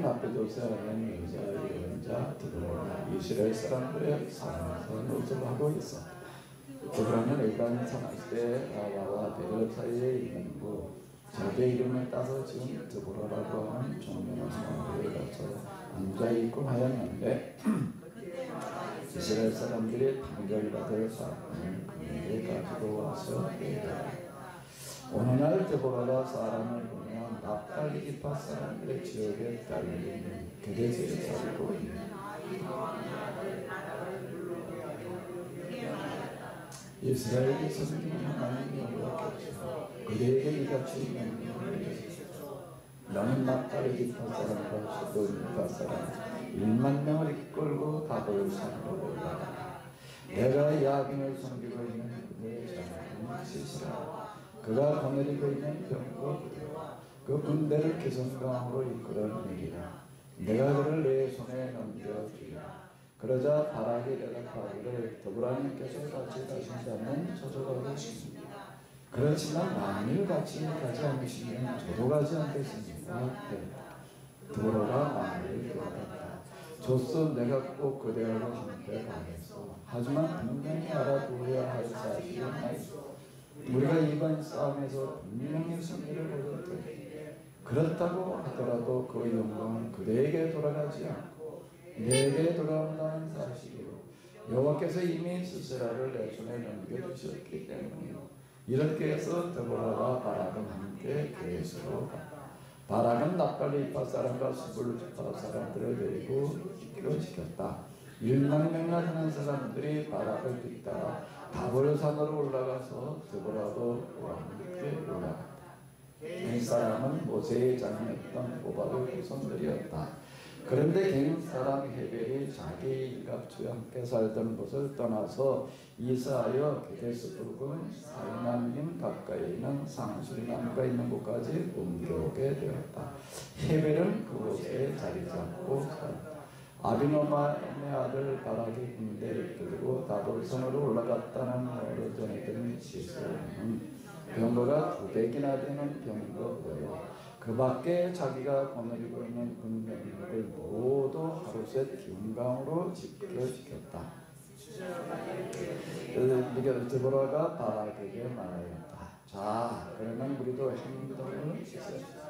앞에 조사하는 여자 예언자 드보라가 이스라엘 사람들의 상황에서 노출하고 있었다. 드보라는 엘간 사마시대 라와 베르 사이에 있는 곳 자기의 이름을 따서 지금 드보라라고 하는 종묘나 성읍에 가서 앉아있고 하였는데 이스라엘 사람들이 판결받을 사건을 그에게 가지고 와서 얘기하라. 오늘날 드보라가 사람을 보면 납달리 기파 사람들의 지역에 딸리는 게데스에 살고 있는 이스라엘의 선생님 하나님 여호와께서 그대에게 이같이 명령을 나는 납달리 기파 사람과 시돈 기파 사람 1만 명을 이끌고 다볼 산으로 올라가라. 내가 야긴을 섬기고 있는 그들의 자녀는 시시라. 그가 거느리고 있는 병과 그 군대를 기성강으로 이끌어내리라. 내가 그를 내 손에 넘겨주리라. 그러자 바락이 대답하기를 드보라님께서 같이 가신다면 저도 가겠습니다. 그렇지만 만일 같이 가지 않으시면 저도 가지 않겠습니다. 드보라가 마음을 열었다. 좋소, 내가 꼭 그대하고 함께 가겠소. 하지만 분명히 알아두어야 할 사실은 있소. 우리가 이번 싸움에서 분명히 승리를 거둘 때 그렇다고 하더라도 그 영광은 그대에게 돌아가지 않고 내게 돌아온다는 사실이요 여호와께서 이미 시스라를 내 손에 넘겨주셨기 때문이요. 이렇게 해서 드보라와 바락은 함께 그에스로 갔다. 바락은 납달리 이파 사람과 스불 지파 사람들을 데리고 이끌어시켰다. 1만 명이나 되는 사람들이 바락을 뒤따라 다볼 산으로 올라가서 드보라도 그와 함께 올라갔다. 이 사람은 모세의 장이었던 호박의 후손들이었다. 그런데 갱 사람 헤벨이 자기 일갑주와 함께 살던 곳을 떠나서 이사하여 게데스 부근 사이나님 가까이 있는 상수리나무가 있는 곳까지 옮겨오게 되었다. 헤벨은 그곳에 자리 잡고 살았다. 아비노마의 아들 바락이 군대를 이끌고 다볼성으로 올라갔다는 말을 전해들은 시스라는 병거가 200이나 되는 병거고요. 그 밖에 자기가 거느리고 있는 군병력을 모두 하루셋 기운강으로 집결시켰다. 드보라가 바락에게 말하였다. 자, 그러면 우리도 행동을 시작합시다.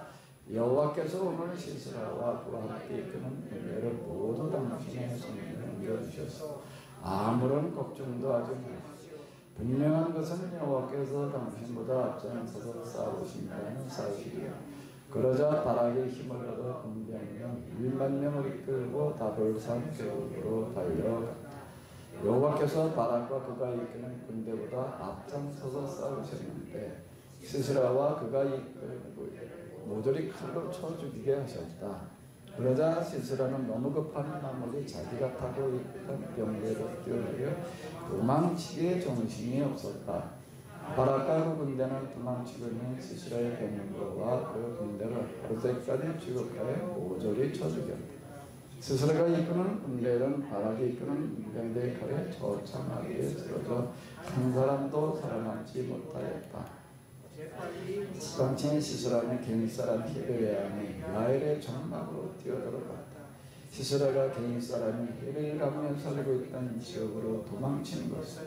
여호와께서 오늘 시스라와 그와 함께 이끄는 군대를 모두 당신의 손에 넘겨주셨소. 아무런 걱정도 하지 마십시오. 분명한 것은 여호와께서 당신보다 앞장서서 싸우신다는 사실이요. 그러자 바락의 힘을 얻어 군병력 1만 명을 이끌고 다볼산 계곡으로 달려갔다. 여호와께서 바락과 그가 이끄는 군대보다 앞장서서 싸우셨는데 시스라와 그가 이끄는 모조리 칼로 쳐 죽이게 하셨다. 그러자 시스라는 너무 급한 나머지 자기가 타고 있던 병대로 뛰어내려 도망치기에 정신이 없었다. 바락과 그 군대는 도망치고 있는 시스라의 병거와 그 군대를 하루새까지 추격하여 모조리 쳐 죽였다. 시스라가 이끄는 군대는 바락이 이끄는 민병대의 칼에 처참하게 쓰러져 한 사람도 살아남지 못하였다. 당신 시스라는 갱사람 헤벨의 아내 야엘의 장막으로 뛰어들어갔다. 시스라가 갱사람이 헤벨 가문에 살고 있던 지역으로 도망친 것은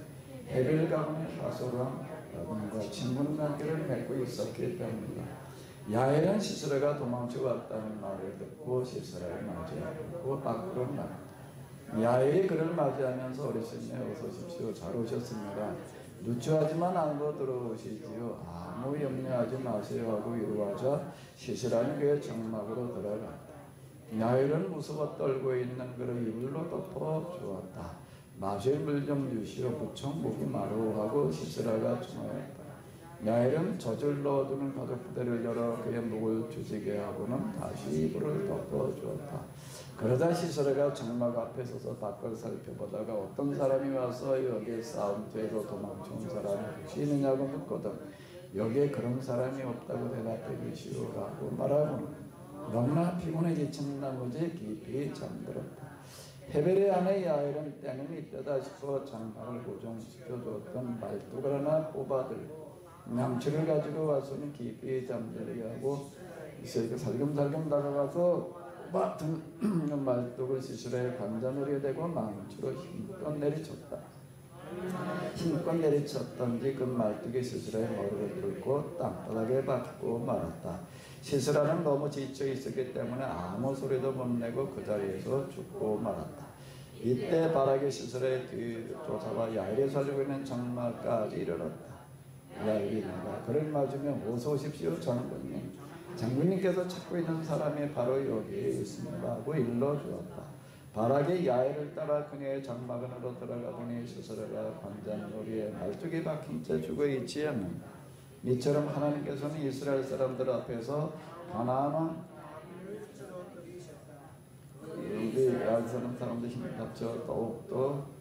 헤벨 가문의 하소랑 라군과 친분 관계를 맺고 있었기 때문이다. 야엘은 시스라가 도망치고 왔다는 말을 듣고 시스라를 맞이하고 밖으로 나갔다. 야엘이 그를 맞이하면서 어르신네 어서 오십시오. 잘 오셨습니다. 누추하지만 안으로 들어오시지요. 아무 염려하지 마세요 하고 이루어져 시스라는 그의 장막으로 들어갔다. 야엘은 무서워 떨고 있는 그를 이불로 덮어 주었다. 마실 물 좀 주시오. 무척 목이 마루하고 시스라가 청하였다. 야엘은 젖을 넣어두는 가죽부대를 열어 그의 목을 조지게 하고는 다시 이불을 덮어 주었다. 그러자 시스라가 장막 앞에 서서 밖을 살펴보다가 어떤 사람이 와서 여기에 싸움터에서 도망쳐온 사람이 혹시 있느냐고 묻거든 여기에 그런 사람이 없다고 대답해 주시오라고 말하고는 너무나 피곤해 지친 나머지 깊이 잠들었다. 헤벨의 아내 야엘은 때는 이때다 싶어 장막을 고정시켜줬던 말뚝을 하나 뽑아들고 양치를 가지고 와서는 깊이 잠들게 하고 살금살금 다가가서 같은 말뚝을 시술해 관자놀이에 대고 망치로 힘껏 내리쳤다. 힘껏 내리쳤던지 그 말뚝이 시술에 머리를 뚫고 땅바닥에 박고 말았다. 시술하는 너무 지쳐 있었기 때문에 아무 소리도 못 내고 그 자리에서 죽고 말았다. 이때 바락이 시술의 뒤조사와 야일이 사주고 있는 장막까지 이르렀다. 야일이가 그를 맞으며 어서 오십시오 장군님. 장군님께서 찾고 있는 사람이 바로 여기에 있습니다 하고 일러주었다. 바락이 야일을 따라 그녀의 장막 안으로 들어가더니 시스라가 관자놀이에 말뚝이 박힌 채 죽어있지 않는다. 이처럼 하나님께서는 이스라엘 사람들 앞에서 가나안 왕 우리 야사람 사람들 힘을 합쳐 더욱더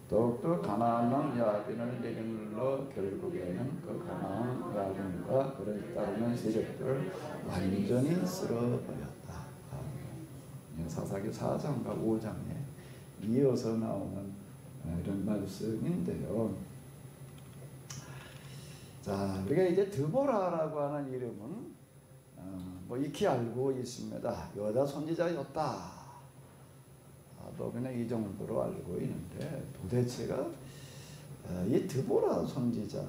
더욱더 가나안 왕 야빈을 내리눌러 결국에는 그 가나안 야빈과 그를 따르는 세력들을 완전히 쓸어버렸다. 사사기 4장과 5장에 이어서 나오는 이런 말씀인데요. 자, 우리가 이제 드보라라고 하는 이름은 뭐 익히 알고 있습니다. 여자 선지자였다. 뭐 그냥 이 정도로 알고 있는데 도대체가 이 드보라 선지자,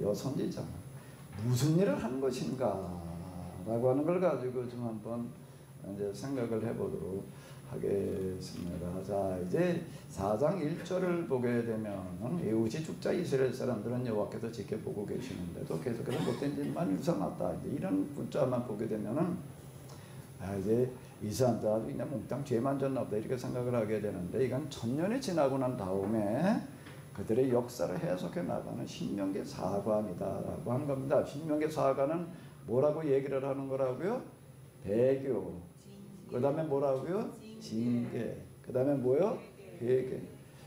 여선지자는 무슨 일을 한 것인가라고 하는 걸 가지고 좀 한번 이제 생각을 해보도록 하겠습니다. 자, 이제 4장 1절을 보게 되면 이웃이 죽자 이스라엘 사람들은 여호와께서 지켜보고 계시는데도 계속해서 못된 짓만 일삼았다. 이제 이런 문자만 보게 되면은 이제 이 사람들 그냥 몽땅 죄만 졌나 보다 이렇게 생각을 하게 되는데 이건 천년이 지나고 난 다음에 그들의 역사를 해석해 나가는 신명기 사관이다라고 하는 겁니다. 신명기 사관은 뭐라고 얘기를 하는 거라고요? 배교. 그 다음에 뭐라고요? 징계. 그 다음에 뭐요? 회개.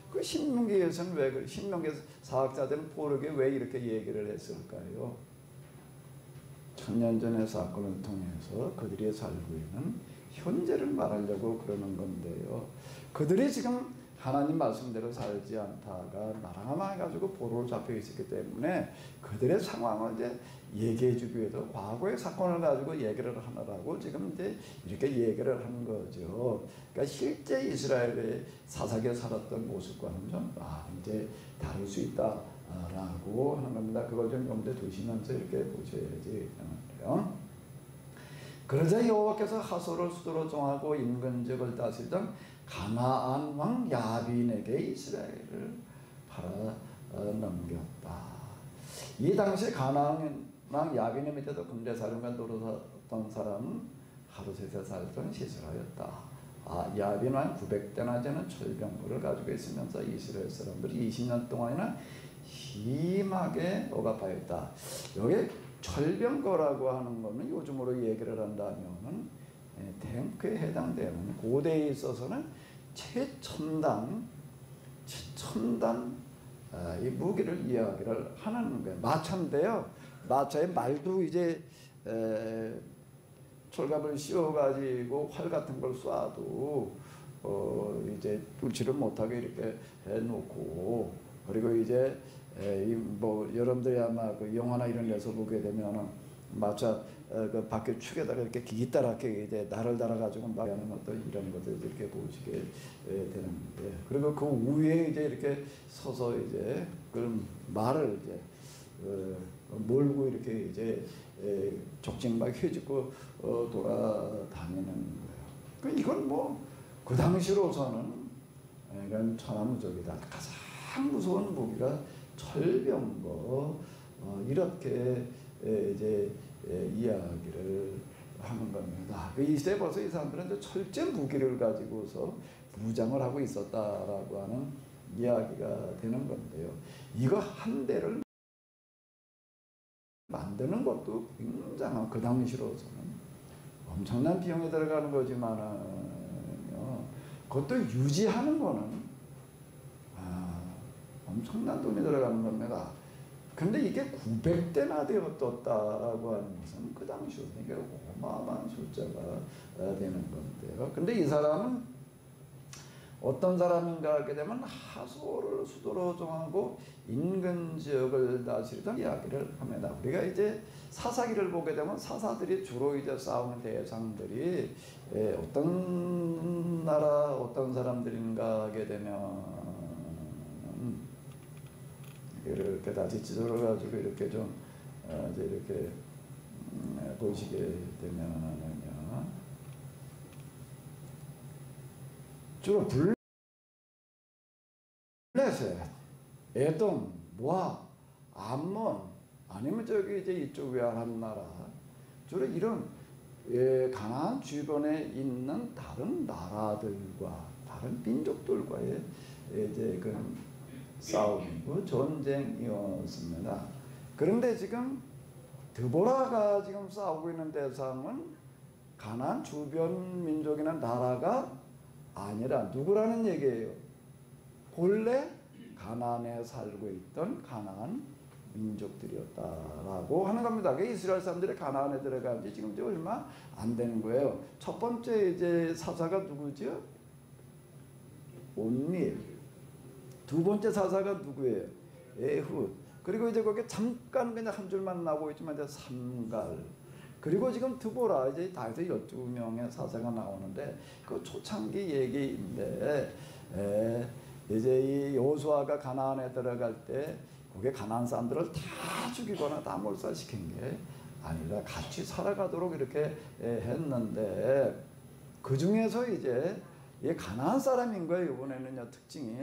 그 신명기에서는 왜 그래? 신명기 사학자들은 포르게 왜 이렇게 얘기를 했을까요? 천년 전의 사건을 통해서 그들이 살고 있는 현재를 말하려고 그러는 건데요. 그들이 지금 하나님 말씀대로 살지 않다가 나라망해가지고 포로로 잡혀 있었기 때문에 그들의 상황을 이제 얘기해 주기 위해서 과거의 사건을 가지고 얘기를 하느라고 지금 이제 이렇게 얘기를 하는 거죠. 그러니까 실제 이스라엘의 사사기에 살았던 모습과는 좀 이제 다를 수 있다라고 하는 겁니다. 그걸 좀 염두에 두시면서 이렇게 보셔야지 하는데요. 그러자 여호와께서 하솔을 수도로 정하고 인근적을 다스리던 가나안 왕 야빈에게 이스라엘을 팔아넘겼다. 이 당시 가나안 왕 야빈의 밑에서 군대사령관 노릇하던 사람은 하루셋에 살던 시스라였다. 야빈 왕 900대나 되는 철병거를 가지고 있으면서 이스라엘 사람들이 20년 동안이나 심하게 억압하였다. 여기 철병거라고 하는 거는 요즘으로 얘기를 한다면은 탱크에 해당되는 고대에 있어서는 최첨단 이 무기를 이야기를 하는 거예요. 마차인데요. 마차에 말도 이제 철갑을 씌워가지고 활 같은 걸 쏴도 이제 뚫지를 못하게 이렇게 해놓고 그리고 이제 뭐 여러분들이 아마 그 영화나 이런 데서 보게 되면은 마차 그 밖에 축에다가 이렇게 기따랗게 이제 날을 달아가지고 막 하는 어떤 이런 것들 이렇게 보시게 되는데 그리고 그 위에 이제 이렇게 서서 이제 그 말을 이제 몰고 이렇게 이제 족징막 휘짓고 돌아다니는 거예요. 이건 뭐 그 당시로서는 이건 천하무적이다. 가장 무서운 무기가 철병거 이렇게 이제 이야기를 하는 겁니다. 이때 벌써 이 사람들은 이제 철제 무기를 가지고서 무장을 하고 있었다라고 하는 이야기가 되는 건데요. 이거 한 대를 만드는 것도 굉장한 그 당시로서는 엄청난 비용이 들어가는 거지만은요. 그것도 유지하는 거는 엄청난 돈이 들어가는 겁니다. 근데 이게 900대나 되었다라고 하는 것은 그 당시에 이게 어마어마한 숫자가 되는 건데요. 근데 이 사람은 어떤 사람인가 하게 되면 하솔을 수도로 정하고 인근 지역을 다스리던 이야기를 합니다. 우리가 이제 사사기를 보게 되면 사사들이 주로 이제 싸우는 대상들이 어떤 나라 어떤 사람들인가 하게 되면 이렇게 다시 지도를 가지고 이렇게 좀 이제 이렇게 보시게 되면은요, 주로 블레셋, 에돔, 모압, 암몬, 아니면 저기 이제 이쪽 외한 나라, 주로 이런 가나안 주변에 있는 다른 나라들과 다른 민족들과의 이제 그 싸움이고 전쟁이었습니다. 그런데 지금 드보라가 지금 싸우고 있는 대상은 가나안 주변 민족이나 나라가 아니라 누구라는 얘기예요? 본래 가나안에 살고 있던 가나안 민족들이었다라고 하는 겁니다. 이스라엘 사람들이 가나안에 들어간 지 지금 이제 얼마 안 되는 거예요. 첫 번째 이제 사사가 누구죠? 온닐. 두 번째 사사가 누구예요? 에훗. 그리고 이제 거기에 잠깐 그냥 한 줄만 나오고 있지만 이제 삼갈. 그리고 지금 드보라 이제 다해서 12명의 사사가 나오는데 그 초창기 얘기인데 이제 이 여호수아가 가나안에 들어갈 때 거기에 가나안 사람들을 다 죽이거나 다 몰살시킨 게 아니라 같이 살아가도록 이렇게 했는데 그 중에서 이제 이 가나안 사람인 거예요. 이번에는요 특징이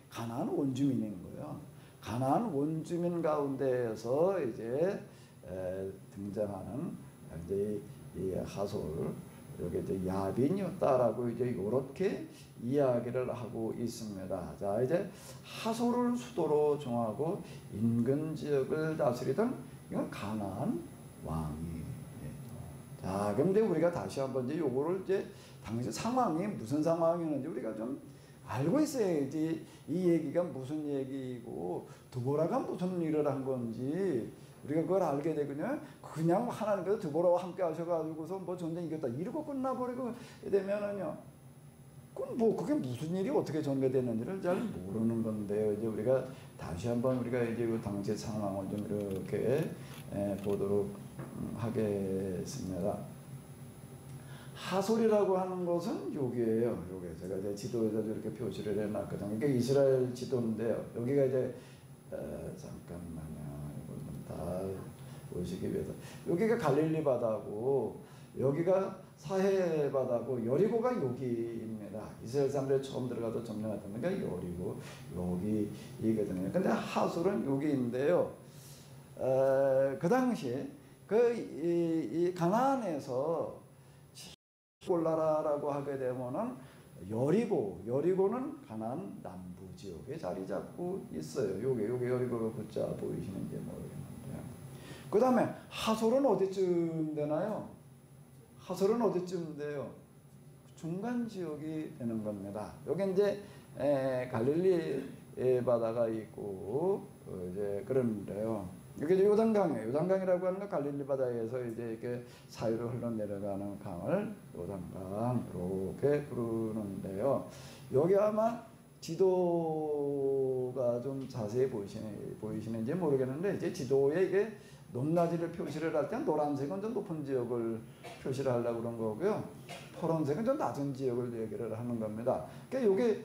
가나안 원주민인 거예요. 가나안 원주민 가운데에서 이제 등장하는 이제 이 하솔, 여기 이제 야빈이었다라고 이제 이렇게 이야기를 하고 있습니다. 자, 이제 하솔을 수도로 정하고 인근 지역을 다스리던 이건 가나안 왕이. 자, 그런데 우리가 다시 한번 이제 요거를 이제 당시 상황이 무슨 상황이었는지 우리가 좀 알고 있어야지 이 얘기가 무슨 얘기고 드보라가 무슨 일을 한 건지 우리가 그걸 알게 되거든요. 그냥 하나님께서 드보라와 함께 하셔가지고서 뭐 전쟁 이겼다 이러고 끝나버리고 되면은요, 그럼 뭐 그게 무슨 일이 어떻게 전개되는지를 잘 모르는 건데요. 이제 우리가 다시 한번 우리가 이제 그 당시 상황을 좀 이렇게 보도록 하겠습니다. 하솔이라고 하는 것은 여기에요. 요게 제가 이제 지도에다 이렇게 표시를 해놨거든요. 이게 이스라엘 지도인데요. 여기가 이제 잠깐만요. 이걸 다 보시기 위해서 여기가 갈릴리 바다고 여기가 사해 바다고 여리고가 여기입니다. 이스라엘 사람들이 처음 들어가서 점령했던 게 여리고 여기이거든요. 근데 하솔은 여기인데요. 그 당시 이 가나안에서 골라라라고 하게 되면은 여리고는 가나안 남부 지역에 자리 잡고 있어요. 요게 여리고가 붙자 보이시는지 모르겠는데. 그 다음에 하솔은 어디쯤 되나요? 하솔은 어디쯤 돼요? 중간 지역이 되는 겁니다. 여기 이제 갈릴리 바다가 있고 이제 그런데요. 이게 요단강이에요. 요단강이라고 하는 건 갈릴리 바다에서 이제 이렇게 사이로 흘러내려가는 강을 요단강 이렇게 부르는데요. 여기 아마 지도가 좀 자세히 보이시는지 모르겠는데 이제 지도에 이게 높낮이를 표시를 할 때 노란색은 좀 높은 지역을 표시를 하려고 그런 거고요. 파란색은 좀 낮은 지역을 얘기를 하는 겁니다. 그러니까 요게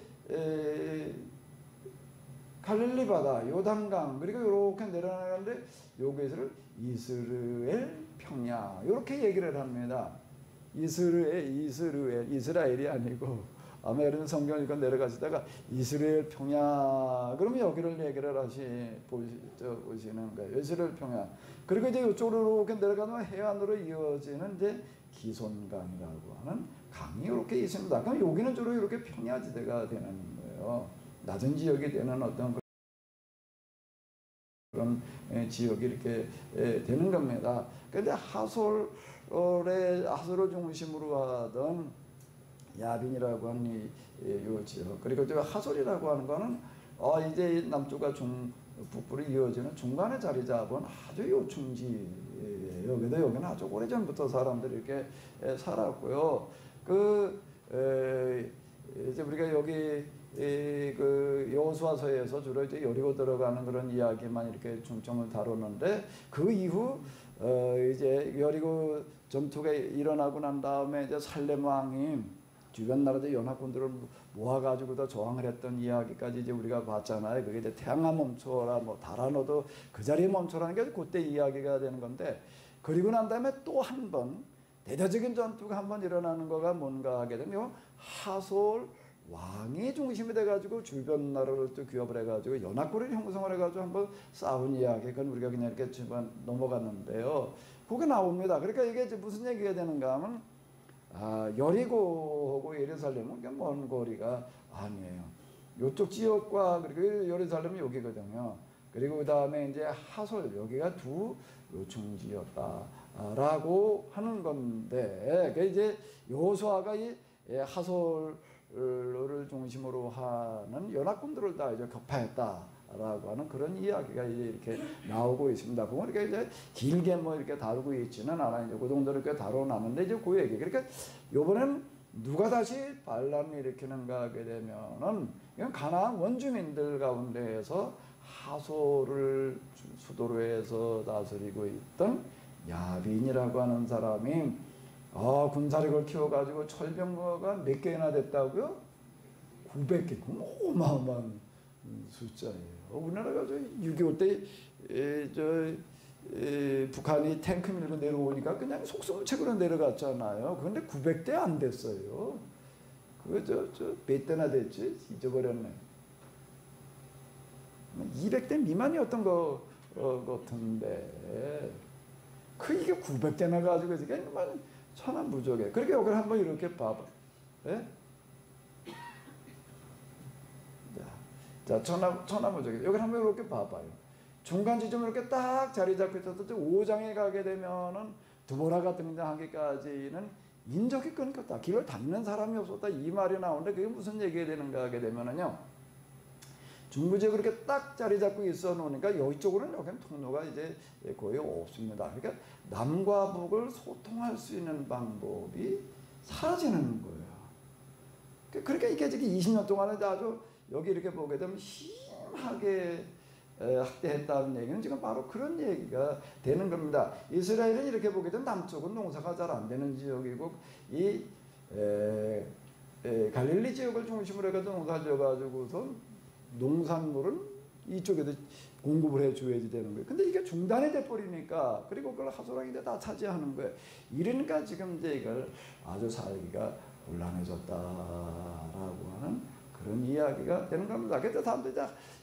갈릴리 바다, 요단강, 그리고 이렇게 내려가는데 여기서를 이스라엘 평야 이렇게 얘기를 합니다. 이스라엘이 아니고 아마 여러분 성경 읽고 내려가시다가 이스라엘 평야 그러면 여기를 얘기를 보시는 거예요. 이스라엘 평야. 그리고 이제 이쪽으로 이렇게 내려가면 해안으로 이어지는 이제 기손강이라고 하는 강이 이렇게 있습니다. 그럼 여기는 주로 이렇게 평야지대가 되는 거예요. 낮은 지역이 되는 어떤 그런 지역이 이렇게 되는 겁니다. 그런데 하솔을 중심으로 하던 야빈이라고 하는 이 지역, 그리고 또 하솔이라고 하는 거는 이제 남쪽과 북부로 이어지는 중간에 자리 잡은 아주 요충지예요. 여기는 아주 오래전부터 사람들이 이렇게 살았고요. 이제 우리가 여기 그 여호수아서에서 주로 이제 여리고 들어가는 그런 이야기만 이렇게 중점을 다루는데 그 이후 이제 여리고 전투가 일어나고 난 다음에 이제 살렘 왕이 주변 나라들 연합군들을 모아가지고 더 저항을 했던 이야기까지 이제 우리가 봤잖아요. 그게 이제 태양아 멈춰라, 뭐 달아 너도 그 자리에 멈춰라는 게 그때 이야기가 되는 건데, 그리고 난 다음에 또 한 번 대대적인 전투가 한 번 일어나는 거가 뭔가 하게 되면 하솔 왕이 중심이 돼가지고 주변 나라를 또 규합을 해가지고 연합군을 형성을 해가지고 한번 싸운 이야기, 그건 우리가 그냥 이렇게 넘어갔는데요. 그게 나옵니다. 그러니까 이게 이제 무슨 얘기가 되는가 하면, 여리고하고 예루살렘은 먼 거리가 아니에요. 이쪽 지역과, 그리고 예루살렘은 여기거든요. 그리고 그 다음에 이제 하솔, 여기가 두 요충지였다라고 하는 건데, 그 이제 여호수아가 이 하솔을 중심으로 하는 연합군들을 다 이제 격파했다라고 하는 그런 이야기가 이제 이렇게 나오고 있습니다. 그건 이렇게 이제 길게 뭐 이렇게 다루고 있지는 않아요. 이제 그 정도로 이렇게 다뤄놨는데, 이제 그 얘기. 그러니까 요번엔 누가 다시 반란을 일으키는가 하게 되면은, 이건 가나안 원주민들 가운데에서 하솔을 수도로 해서 다스리고 있던 야빈이라고 하는 사람이 군사력을 키워가지고 철병거가 몇 개나 됐다고요? 900개. 어마어마한 숫자예요. 우리나라가 6.25 때 북한이 탱크 밀고 내려오니까 그냥 속수무책으로 내려갔잖아요. 그런데 900대 안 됐어요. 그거 몇 대나 됐지? 잊어버렸네. 200대 미만이었던 거 같은데, 이게 900대나 가지고 있으니까 천하무적이에요. 그렇게 여기를 한번 이렇게 봐봐. 예? 자, 천하무적이에요. 여기를 한번 이렇게 봐봐요. 중간 지점을 이렇게 딱 자리 잡고 있어서 5장에 가게 되면은 드보라가 등장하기까지는 인적이 끊겼다. 길을 닦는 사람이 없었다. 이 말이 나오는데, 그게 무슨 얘기가 되는가 하게 되면은요, 중부지에 그렇게 딱 자리 잡고 있어 놓으니까 이쪽으로는 여기는 통로가 이제 거의 없습니다. 그러니까 남과 북을 소통할 수 있는 방법이 사라지는 거예요. 그러니까 이게 지금 20년 동안에 아주 여기 이렇게 보게 되면 심하게 학대했다는 얘기는 지금 바로 그런 얘기가 되는 겁니다. 이스라엘은 이렇게 보게 되면 남쪽은 농사가 잘 안 되는 지역이고, 이 갈릴리 지역을 중심으로 해가지고 농사를 지어가지고서 농산물은 이쪽에도 공급을 해줘야지 되는 거예요. 근데 이게 중단이 돼버리니까, 그리고 그걸 하소랑이 다 차지하는 거예요. 이러니까 지금 이제 이걸 아주 살기가 곤란해졌다라고 하는 그런 이야기가 되는 겁니다. 그래서 사람들이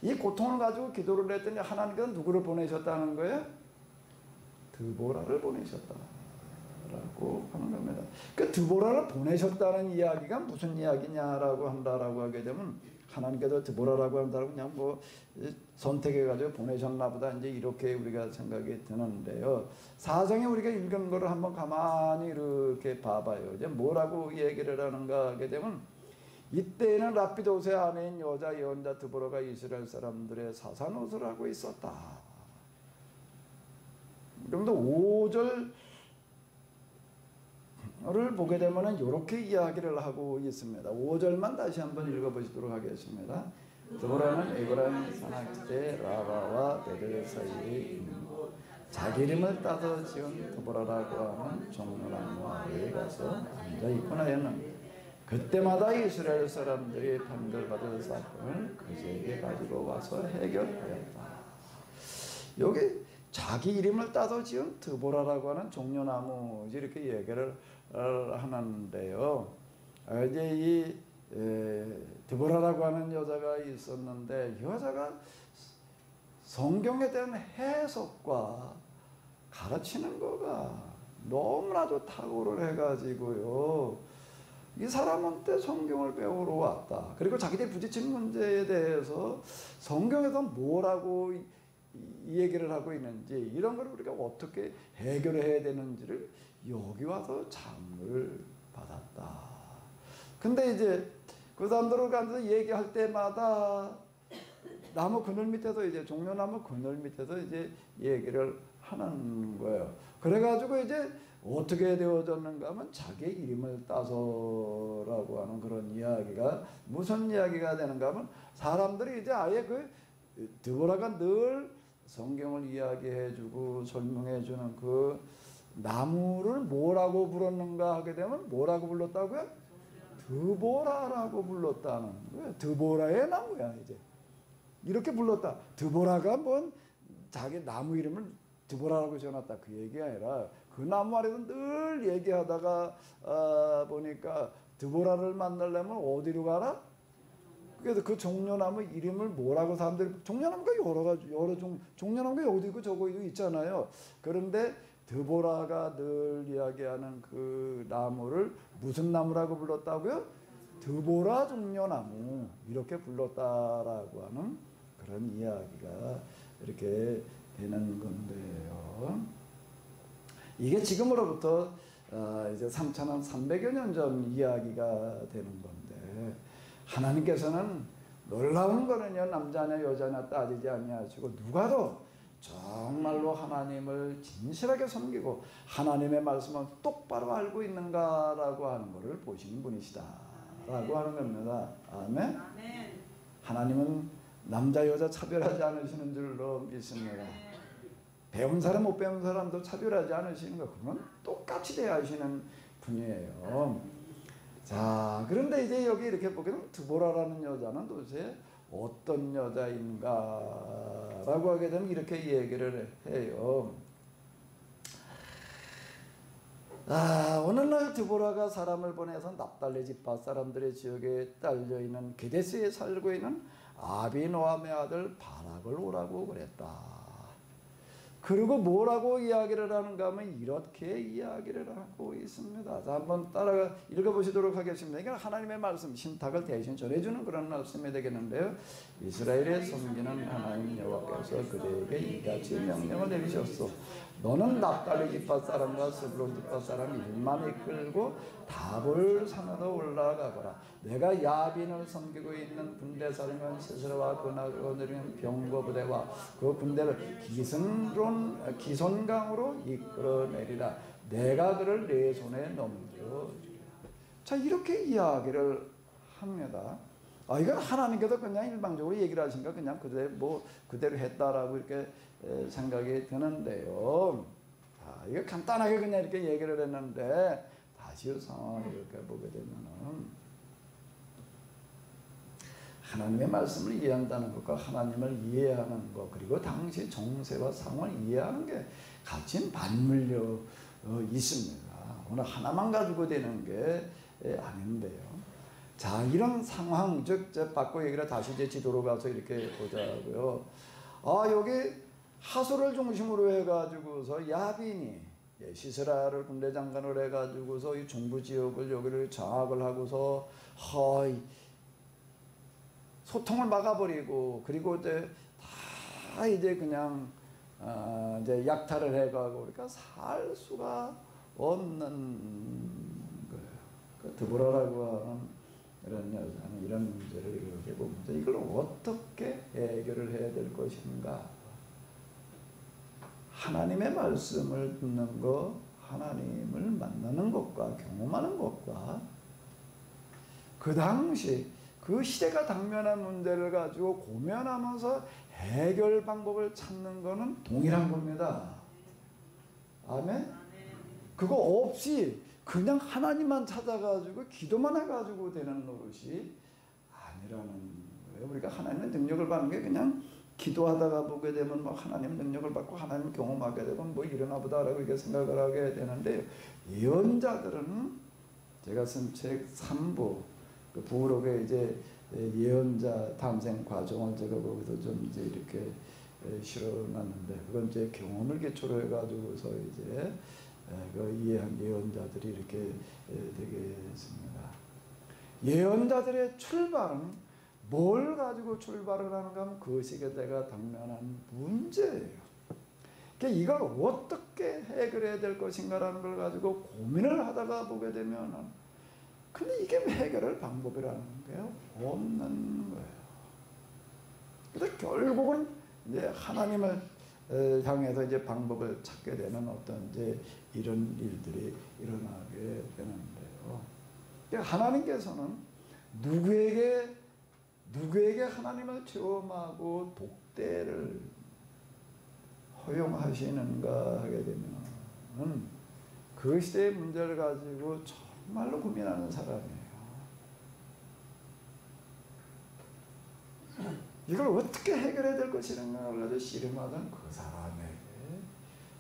이 고통을 가지고 기도를 했더니 하나님께서 누구를 보내셨다는 거예요? 드보라를 보내셨다라고 하는 겁니다. 그 드보라를 보내셨다는 이야기가 무슨 이야기냐라고 한다라고 하게 되면, 하나님께서 드보라라고 한다고 그냥 뭐 선택해가지고 보내셨나 보다, 이제 이렇게 우리가 생각이 드는데요. 사정에 우리가 읽은 거를 한번 가만히 이렇게 봐봐요. 이제 뭐라고 얘기를 하는가 하게 되면, 이때에는 라피도스의 아내인 여자 예언자 드보라가 이스라엘 사람들의 사산옷을 하고 있었다. 그런데 5절을 보게 되면 이렇게 이야기를 하고 있습니다. 5절만 다시 한번 읽어보시도록 하겠습니다. 드보라는 에브라임 산악지대 라바와 베델 사이에 있는 곳, 자기 이름을 따서 지은 드보라라고 하는 종려나무 아래에 가서 앉아있구나 했는데, 그때마다 이스라엘 사람들이 판결받은 사건을 그에게 가지고 와서 해결하였다. 여기 자기 이름을 따서 지은 드보라라고 하는 종려나무, 이렇게 얘기를 하는데요. 이제 이 드보라라고 하는 여자가 있었는데, 이 여자가 성경에 대한 해석과 가르치는 거가 너무나도 탁월을 해가지고요, 이 사람한테 성경을 배우러 왔다. 그리고 자기들이 부딪힌 문제에 대해서 성경에서 뭐라고 이 얘기를 하고 있는지, 이런 걸 우리가 어떻게 해결해야 되는지를 여기 와서 참을 받았다. 근데 이제 그 사람들을 가면서 얘기할 때마다 나무 그늘 밑에서, 이제 종려나무 그늘 밑에서 이제 얘기를 하는 거예요. 그래가지고 이제 어떻게 되어졌는가 하면 자기의 이름을 따서라고 하는 그런 이야기가 무슨 이야기가 되는가 하면 사람들이 이제 아예 그 드보라가 늘 성경을 이야기해주고 설명해주는 그 나무를 뭐라고 불렀는가 하게 되면 뭐라고 불렀다고요? 드보라라고 불렀다는 거예요. 드보라의 나무야 이제. 이렇게 불렀다. 드보라가 뭔 자기 나무 이름을 드보라라고 지어놨다 그 얘기가 아니라 그 나무 아래서 늘 얘기하다가 보니까 드보라를 만나려면 어디로 가라? 그래서 그 종려나무 이름을 뭐라고 사람들이 종려나무가 여러 가지 종려나무가 여기도 있고 저기도 있잖아요. 그런데 드보라가 늘 이야기하는 그 나무를 무슨 나무라고 불렀다고요? 드보라 종려나무 이렇게 불렀다라고 하는 그런 이야기가 이렇게 되는 건데요. 이게 지금으로부터 이제 3,300여 년 전 이야기가 되는 건데 하나님께서는 놀라운 거는요 남자냐 여자냐 따지지 아니하시고 누가도 정말로 하나님을 진실하게 섬기고 하나님의 말씀을 똑바로 알고 있는가라고 하는 것을 보시는 분이시다라고 하는 겁니다. 아멘. 하나님은 남자 여자 차별하지 않으시는 줄로 믿습니다. 배운 사람 못 배운 사람도 차별하지 않으시는 거 그건 똑같이 대하시는 분이에요. 자 그런데 이제 여기 이렇게 보게 되면 드보라라는 여자는 도대체 어떤 여자인가라고 하게 되면 이렇게 얘기를 해요. 오늘날 드보라가 사람을 보내서 납달리 지파 사람들의 지역에 딸려있는 게데스에 살고 있는 아비노함의 아들 바락을 오라고 그랬다. 그리고 뭐라고 이야기를 하는가 하면 이렇게 이야기를 하고 있습니다. 자, 한번 따라가 읽어보시도록 하겠습니다. 이게 하나님의 말씀, 신탁을 대신 전해주는 그런 말씀이 되겠는데요. 이스라엘의 섬기는 하나님 여호와께서 그대에게 이같이 명령을 내리셨소. 너는 납달리 지파 사람과 스불론 지파 사람 1만 이끌고 다볼 산으로 올라가거라. 내가 야빈을 섬기고 있는 군대 사령관 시스라와 그나그로 내리는 병거 부대와 그 군대를 기손강으로 이끌어내리라. 내가 그를 내 손에 넘겨주리라. 자 이렇게 이야기를 합니다. 이건 하나님께서 그냥 일방적으로 얘기를 하시니까 그냥 그대로 했다라고 이렇게 생각이 드는데요. 자, 이거 간단하게 그냥 이렇게 얘기를 했는데 다시 상황을 이렇게 보게 되면은 하나님의 말씀을 이해한다는 것과 하나님을 이해하는 것 그리고 당시 정세와 상황을 이해하는 게 같이 맞물려 있습니다. 오늘 하나만 가지고 되는 게 아닌데요. 자 이런 상황 즉 바꿔 얘기를 다시 이제 지도로 가서 이렇게 보자고요. 여기 하소를 중심으로 해가지고서 야빈이 시스라를 군대 장관을 해가지고서 이 중부 지역을 여기를 장악을 하고서 소통을 막아버리고 그리고 이제 다 이제 그냥 이제 약탈을 해가고 그러니까 살 수가 없는 거예요. 그 드보라라고 하는 이런 여자는 이런 문제를 이렇게 보면서 이걸 어떻게 해결을 해야 될 것인가? 하나님의 말씀을 듣는 것, 하나님을 만나는 것과 경험하는 것과 그 당시 그 시대가 당면한 문제를 가지고 고민하면서 해결 방법을 찾는 것은 동일한 겁니다. 아멘? 그거 없이 그냥 하나님만 찾아가지고 기도만 해가지고 되는 것이 아니라는 거예요. 우리가 하나님의 능력을 받는 게 그냥 기도하다가 보게 되면 하나님 능력을 받고 하나님 경험하게 되면 이러나 보다라고 이렇게 생각을 하게 되는데 예언자들은 제가 쓴 책 3부 그 부록에 이제 예언자 탐생 과정을 제가 거기서 좀 이제 이렇게 실어놨는데 그건 이제 경험을 기초로 해가지고서 이제 그 이해한 예언자들이 이렇게 되겠습니다. 예언자들의 출발은 뭘 가지고 출발을 하는가 하면 그 시대가 당면한 문제예요. 그러니까 이걸 어떻게 해결해야 될 것인가라는 걸 가지고 고민을 하다가 보게 되면은 근데 이게 해결할 방법이라는 게 없는 거예요. 그래서 결국은 이제 하나님을 향해서 이제 방법을 찾게 되는 어떤 이제 이런 일들이 일어나게 되는데요. 하나님께서는 누구에게 하나님을 체험하고 독대를 허용하시는가 하게 되면 그 시대의 문제를 가지고 정말로 고민하는 사람이에요. 이걸 어떻게 해결해야 될 것인가를 가지고 씨름하던 그 사람에게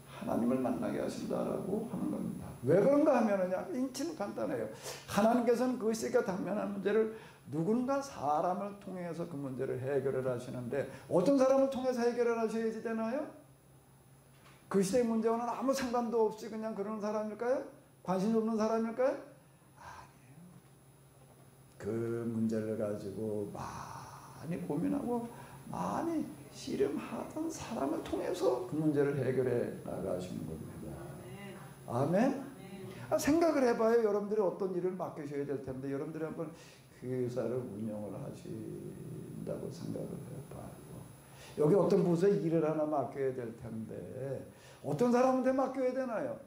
하나님을 만나게 하신다라고 하는 겁니다. 왜 그런가 하면은요, 인치는 간단해요. 하나님께서는 그 시대가 당면한 문제를 누군가 사람을 통해서 그 문제를 해결을 하시는데, 어떤 사람을 통해서 해결을 하셔야지 되나요? 그 시대의 문제와는 아무 상관도 없이 그냥 그런 사람일까요? 관심 없는 사람일까요? 아니에요. 그 문제를 가지고 많이 고민하고 많이 씨름하던 사람을 통해서 그 문제를 해결해 나가시는 겁니다. 아멘? 생각을 해봐요. 여러분들이 어떤 일을 맡기셔야 될 텐데, 여러분들이 한번 회사를 운영을 하신다고 생각을 해봐요. 여기 어떤 부서에 일을 하나 맡겨야 될 텐데 어떤 사람한테 맡겨야 되나요?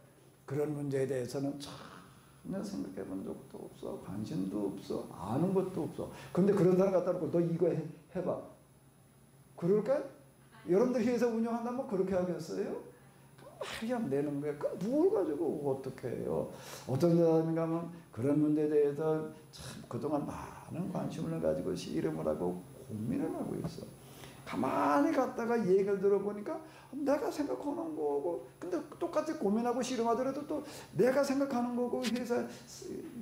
그런 문제에 대해서는 전혀 생각해 본 적도 없어. 관심도 없어. 아는 것도 없어. 근데 그런 사람 갖다 놓고 너 이거 해봐. 그럴까요? 여러분들 회사 운영한다면 그렇게 하겠어요? 말이 안 되는 거예요. 그럼 뭘 가지고 어떻게 해요? 어떤 사람이 가면 그런 문제에 대해서 참 그동안 많은 관심을 가지고 씨름을 하고 고민을 하고 있어. 가만히 갔다가 얘기를 들어보니까 내가 생각하는 거고, 근데 똑같이 고민하고 씨름하더라도 또 내가 생각하는 거고, 회사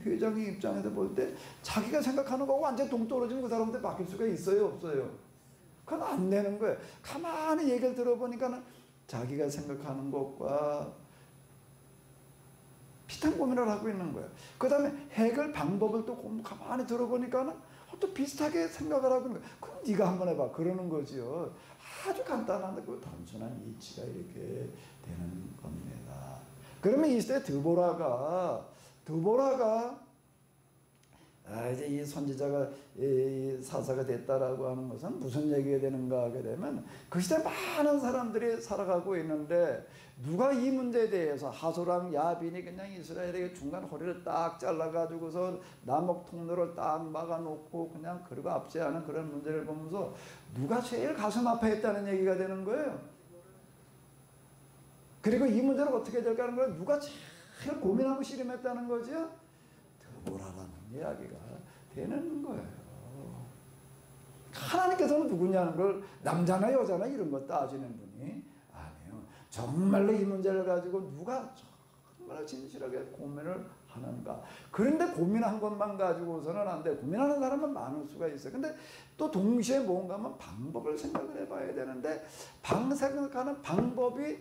회장의 입장에서 볼 때 자기가 생각하는 거고 완전 동떨어지는 그 사람한테 맡길 수가 있어요, 없어요? 그건 안 되는 거예요. 가만히 얘기를 들어보니까 자기가 생각하는 것과 비슷한 고민을 하고 있는 거예요. 그 다음에 해결 방법을 또 가만히 들어보니까는 또 비슷하게 생각을 하고 있는 거예요. 그럼 네가 한번 해봐. 그러는 거죠. 아주 간단한데 그 단순한 이치가 이렇게 되는 겁니다. 그러면 이 시대 드보라가 이제 이 선지자가 이 사사가 됐다라고 하는 것은 무슨 얘기가 되는가 하게 되면, 그 시대 많은 사람들이 살아가고 있는데 누가 이 문제에 대해서 하소랑 야빈이 그냥 이스라엘에게 중간 허리를 딱 잘라가지고서 남목 통로를 딱 막아놓고 그냥 그리고 압제하는 그런 문제를 보면서 누가 제일 가슴 아파했다는 얘기가 되는 거예요. 그리고 이 문제를 어떻게 될까 하는 걸 누가 제일 고민하고 씨름했다는 거죠? 드보라라는 이야기가 되는 거예요. 하나님께서는 누구냐는 걸 남자나 여자나 이런 거 따지는 분이 아니에요. 정말로 이 문제를 가지고 누가 정말 진실하게 고민을 하는가. 그런데 고민한 것만 가지고서는 안 돼. 고민하는 사람은 많을 수가 있어요. 근데 또 동시에 뭔가 하면 방법을 생각을 해봐야 되는데, 생각하는 방법이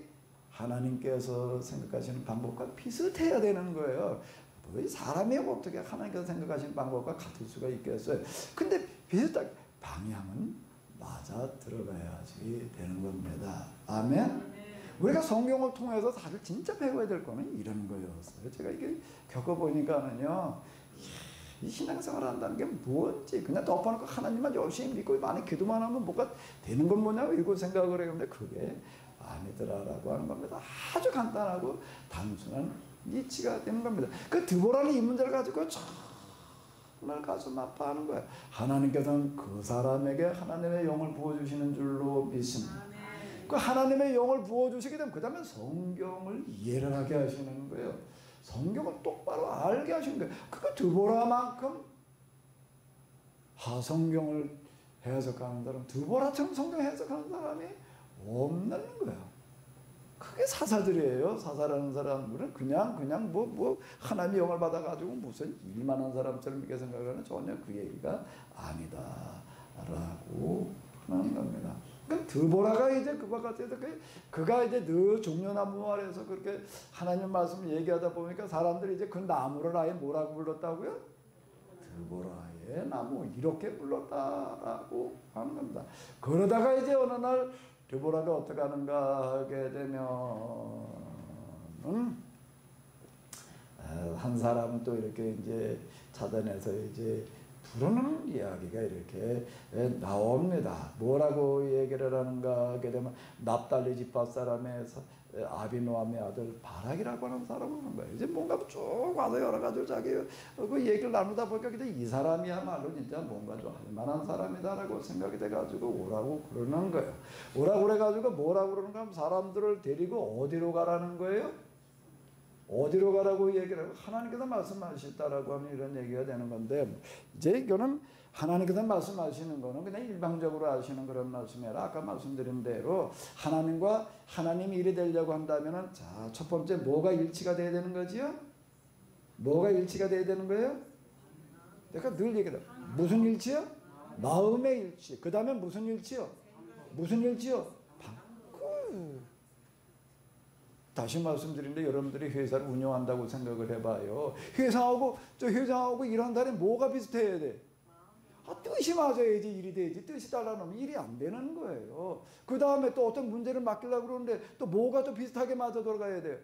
하나님께서 생각하시는 방법과 비슷해야 되는 거예요. 사람이 어떻게 하나님께서 생각하시는 방법과 같을 수가 있겠어요? 근데 비슷하게 방향은 맞아 들어가야지 되는 겁니다. 아멘? 우리가 성경을 통해서 사실 진짜 배워야 될 거는 이런 거였어요. 제가 이게 겪어보니까는요, 이 신앙생활 한다는 게 뭔지 그냥 덮어놓고 하나님만 열심히 믿고 많이 기도만 하면 뭐가 되는 건 뭐냐고 이거 생각을 해요. 근데 그게 아니더라라고 하는 겁니다. 아주 간단하고 단순한 이치가 되는 겁니다. 그 드보라는 이 문제를 가지고 정말 가슴 아파하는 거예요. 하나님께서는 그 사람에게 하나님의 영을 부어주시는 줄로 믿습니다. 그 하나님의 영을 부어주시게 되면 그 다음에 성경을 이해를 하게 하시는 거예요. 성경을 똑바로 알게 하시는 거예요. 그 드보라만큼 성경을 해석하는 사람, 드보라처럼 성경 해석하는 사람이 없는 거예요. 그게 사사들이에요. 사사라는 사람들은 그냥 뭐 하나님의 영을 받아가지고 무슨 일만한 사람처럼 이렇게 생각하는, 전혀 그 얘기가 아니다라고 하는 겁니다. 그러니까 드보라가 이제 그와 같아서 그가 이제 늘 종려나무 아래에서 그렇게 하나님 말씀을 얘기하다 보니까 사람들이 이제 그 나무를 아예 뭐라고 불렀다고요? 드보라의 나무 이렇게 불렀다라고 하는 겁니다. 그러다가 이제 어느 날 드보라가 어떻게 하는가 하게 되면 한 사람은 또 이렇게 이제 찾아내서 이제 부르는 이야기가 이렇게 나옵니다. 뭐라고 얘기를 하는가 하게 되면 납달리 지파 사람의 아비노함의 아들 바락이라고 하는 사람을 하는 거예요. 이제 뭔가 쭉 와서 여러 가지 자기 그 얘기를 나누다 보니까 이 사람이야말로 진짜 뭔가 좀 할만한 사람이다라고 생각이 돼가지고 오라고 그러는 거예요. 오라고 그래가지고 뭐라고 그러는가 하면 사람들을 데리고 어디로 가라는 거예요? 어디로 가라고 얘기를 하고 하나님께서 말씀하셨다라고 하는 이런 얘기가 되는 건데, 이제 이거는 하나님께서 말씀하시는 거는 그냥 일방적으로 하시는 그런 말씀이라 아까 말씀드린 대로 하나님이 일이 되려고 한다면은 자, 첫 번째 뭐가 일치가 돼야 되는 거지요? 뭐가 일치가 돼야 되는 거예요? 내가 늘 얘기해요. 무슨 일치요? 마음의 일치. 그 다음에 무슨 일치요? 무슨 일치요? 다시 말씀드리는데 여러분들이 회사를 운영한다고 생각을 해봐요. 회사하고 일한다면 뭐가 비슷해야 돼? 뜻이 맞아야지 일이 되지. 뜻이 달라놓으면 일이 안 되는 거예요. 그 다음에 또 어떤 문제를 맡기려고 그러는데 또 뭐가 또 비슷하게 맞아 들어가야 돼요?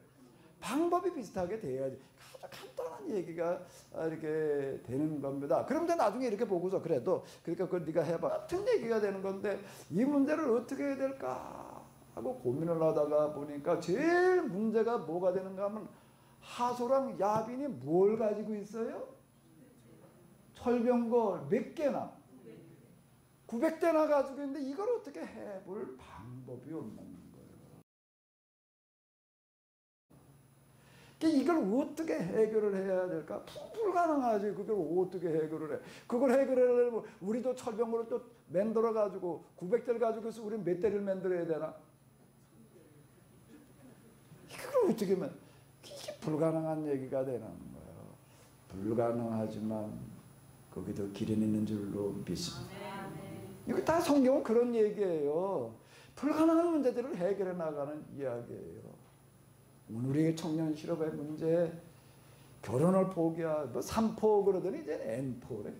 방법이 비슷하게 돼야지. 아주 간단한 얘기가 이렇게 되는 겁니다. 그런데 나중에 이렇게 보고서 그러니까 그걸 네가 해봐 같은 얘기가 되는 건데 이 문제를 어떻게 해야 될까 하고 고민을 하다가 보니까 제일 문제가 뭐가 되는가 하면 하소랑 야빈이 뭘 가지고 있어요? 철병거 몇 개나? 900대나 가지고 있는데 이걸 어떻게 해볼 방법이 없는 거예요. 이걸 어떻게 해결을 해야 될까? 불가능하지. 그걸 어떻게 해결을 해? 그걸 해결하려면 우리도 철병거를 또 만들어 가지고 900대를 가지고 있어 우리는 몇 대를 만들어야 되나? 이걸 어떻게 하면 이게 불가능한 얘기가 되는 거예요. 불가능하지만 거기도 길은 있는 줄로 믿습니다. 이거 다 성경은 그런 얘기예요. 불가능한 문제들을 해결해 나가는 이야기예요. 우리의 청년 실업의 문제, 결혼을 포기하, 3포 그러더니 이제는 N포래.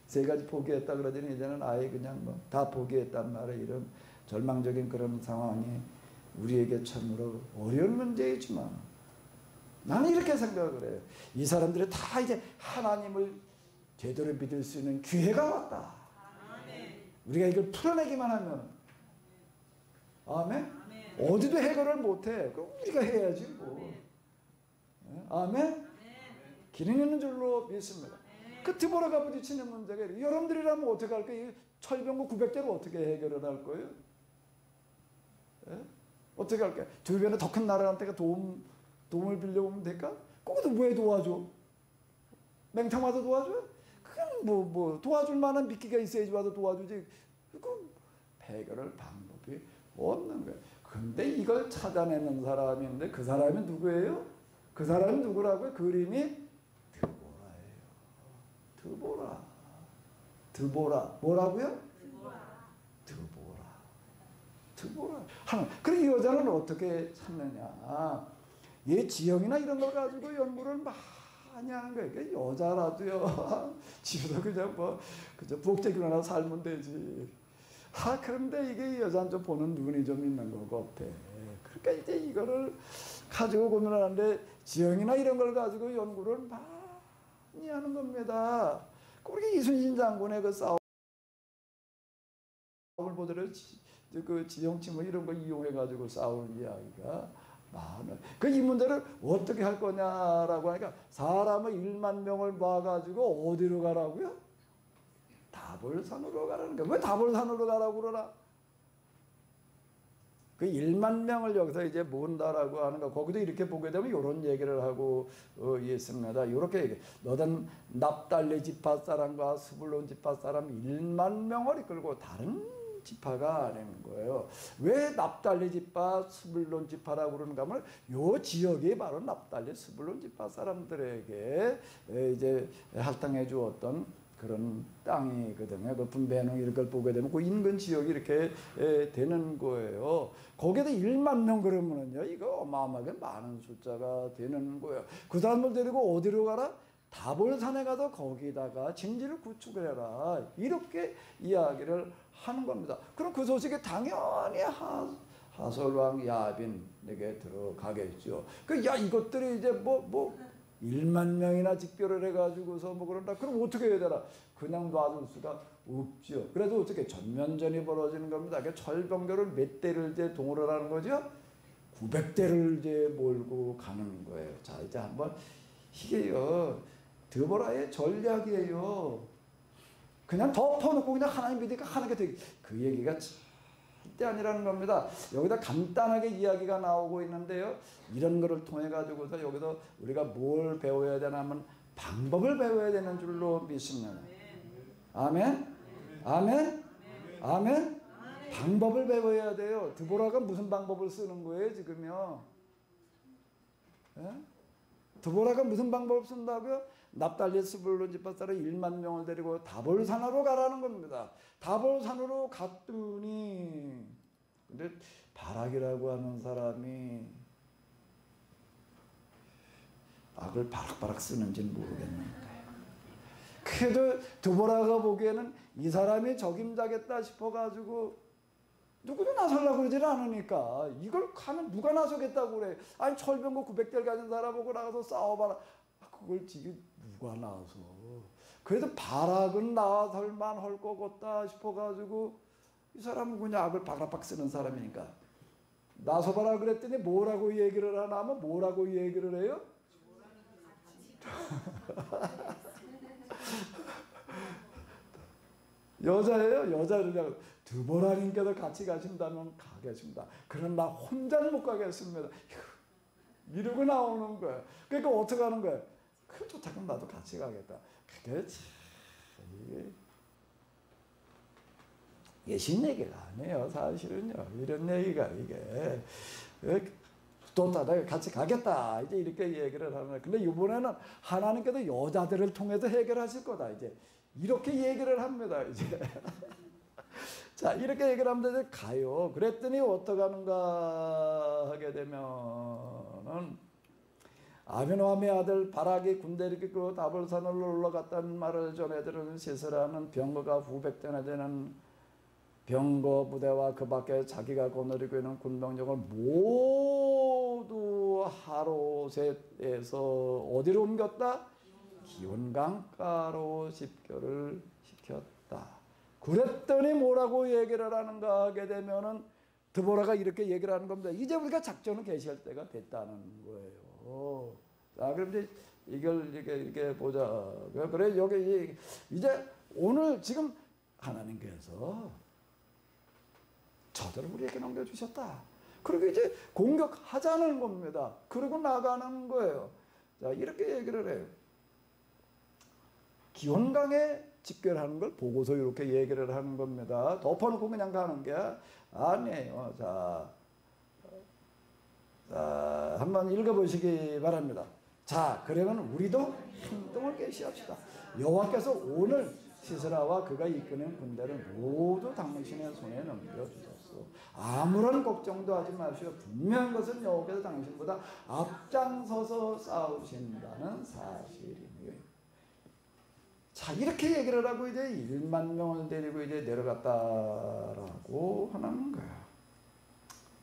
3가지 포기했다 그러더니 이제는 아예 그냥 다 포기했단 말이에요. 이런 절망적인 그런 상황이 우리에게 참으로 어려운 문제이지만 나는 이렇게 생각을 해요. 이 사람들이 다 이제 하나님을 제대로 믿을 수 있는 기회가 왔다. 우리가 이걸 풀어내기만 하면 아멘? 어디도 해결을 못해. 그럼 우리가 해야지 뭐. 아멘? 기능 있는 줄로 믿습니다. 그 드보라가 부딪히는 문제가 이래요. 여러분들이라면 어떻게 할 거예요? 철병거 900대를 어떻게 해결을 할 거예요? 예? 어떻게 할까요? 주변에 더 큰 나라한테 도움을 빌려오면 될까? 거기도 왜 도와줘? 맹탕 와서 도와줘? 그건 도와줄 만한 미끼가 있어야지 와서 도와주지. 그 해결할 방법이 없는 거예요. 근데 이걸 찾아내는 사람이 있는데 그 사람이 누구예요? 그 사람이 누구라고요? 그림이 드보라예요. 드보라. 뭐라고요? 드보라. 그럼 이 여자는 어떻게 찾느냐? 얘 지형이나 이런 걸 가지고 연구를 많이 하는 거예요. 그러니까 여자라도요. 집에서 그냥 그저 복제기나 하나 살면 되지. 그런데 이게 여자는 좀 보는 눈이 좀 있는 것 같아. 그러니까 이제 이거를 가지고 고민을 하는데 지형이나 이런 걸 가지고 연구를 많이 하는 겁니다. 그렇게 이순신 장군의 그 싸움을 보더라도 그 지형치 이런 거 이용해 가지고 싸우는 이야기가 많아요. 이 문제를 어떻게 할 거냐라고 하니까 사람을 1만 명을 모아가지고 어디로 가라고요? 다볼산으로 가라는 거야. 왜 다볼산으로 가라고 그러나? 그 1만 명을 여기서 이제 모은다라고 하는 거, 거기도 이렇게 보게 되면 이런 얘기를 하고 있습니다. 이렇게 얘기해. 너는 납달리 지파 사람과 스불론 지파 사람 1만 명을 이끌고 다른 지파가 아닌 거예요. 왜 납달리 지파, 스불론 지파라고 그러는가 하면 요 지역이 바로 납달리, 스불론 지파 사람들에게 이제 할당해 주었던 그런 땅이거든요. 그 분배농 이런 걸 보게 되면 그 인근 지역이 이렇게 되는 거예요. 거기에다 1만 명 그러면은요, 이거 어마어마하게 많은 숫자가 되는 거예요. 그 사람들 데리고 어디로 가라? 다볼산에 가서 거기다가 진지를 구축을 해라. 이렇게 이야기를 하는 겁니다. 그럼 그 소식이 당연히 하솔왕 야빈에게 들어가겠죠. 이것들이 이제 1만 명이나 집결을 해가지고서 뭐 그런다. 그럼 어떻게 해야 되나? 그냥 놔둘 수가 없죠. 그래도 어떻게 전면전이 벌어지는 겁니다. 철병거를 몇 대를 이제 동원을 하는 거죠? 900대를 이제 몰고 가는 거예요. 자, 이제 한번 이게요, 드보라의 전략이에요. 그냥 덮어놓고 그냥 하나님 믿으니까 하는 게 되게, 그 얘기가 절대 아니라는 겁니다. 여기다 간단하게 이야기가 나오고 있는데요. 이런 거를 통해 가지고서 여기서 우리가 뭘 배워야 되나 하면 방법을 배워야 되는 줄로 믿습니다. 아멘? 아멘? 아멘? 방법을 배워야 돼요. 드보라가 무슨 방법을 쓰는 거예요, 지금요? 예? 드보라가 무슨 방법을 쓴다고요? 납달리 스불론 집합사로 1만 명을 데리고 다볼산으로 가라는 겁니다. 다볼산으로 갔더니, 근데 바락이라고 하는 사람이 악을 바락바락 쓰는지는 모르겠는데, 그래도 드보라가 보기에는 이 사람이 적임자겠다 싶어가지고 누구도 나서려고 그러질 않으니까, 이걸 하면 누가 나서겠다고 그래. 아니 철병거 900대를 가진 사람하고 나가서 싸워봐라. 그걸 지금 누가 나서. 그래도 바락은 나설만 할 것 같다 싶어가지고, 이 사람은 그냥 악을 바락바락 쓰는 사람이니까 나서봐라 그랬더니 뭐라고 얘기를 하나 하면 뭐라고 얘기를 해요? 여자예요. 여자를 드보라님께서 같이 가신다면 가겠습니다. 그러나 나 혼자는 못 가겠습니다. 이러고 나오는 거예요. 그러니까 어떻게 하는 거예요? 그래 좋다, 그럼 나도 같이 가겠다. 그게 예신 얘기가 아니에요. 사실은요. 이런 얘기가 이게 또 다들 같이 가겠다. 이제 이렇게 얘기를 하는 거예요. 근데 이번에는 하나님께서 여자들을 통해서 해결하실 거다. 이제 이렇게 얘기를 합니다. 이제 자, 이렇게 얘기를 하면 이제 가요. 그랬더니 어떻게 하는가 하게 되면은, 아비노함의 아들 바락이 군대를 이끌고 다볼산으로 올라갔다는 말을 전해 들은 시스라는 병거가 900대나 되는 병거 부대와 그 밖에 자기가 거느리고 있는 군병력을 모두 하로셋에서 어디로 옮겼다? 기온강가로 집결을 시켰다. 그랬더니 뭐라고 얘기를 하는가 하게 되면은 드보라가 이렇게 얘기를 하는 겁니다. 이제 우리가 작전을 개시할 때가 됐다는 거예요. 자, 그럼 이제 이걸 이렇게 보자. 그래, 여기 이제 오늘 지금 하나님께서 저들을 우리에게 넘겨주셨다. 그리고 이제 공격하자는 겁니다. 그러고 나가는 거예요. 자, 이렇게 얘기를 해요. 기온강에 집결하는 걸 보고서 이렇게 얘기를 하는 겁니다. 덮어놓고 그냥 가는 게 아니에요. 자, 한번 읽어보시기 바랍니다. 자, 그러면 우리도 행동을 개시합시다. 여호와께서 오늘 시스라와 그가 이끄는 군대를 모두 당신의 손에 넘겨주셨소. 아무런 걱정도 하지 마시오. 분명한 것은 여호와께서 당신보다 앞장서서 싸우신다는 사실이며. 자, 이렇게 얘기를 하고 이제 1만 명을 데리고 이제 내려갔다라고 하는 거야.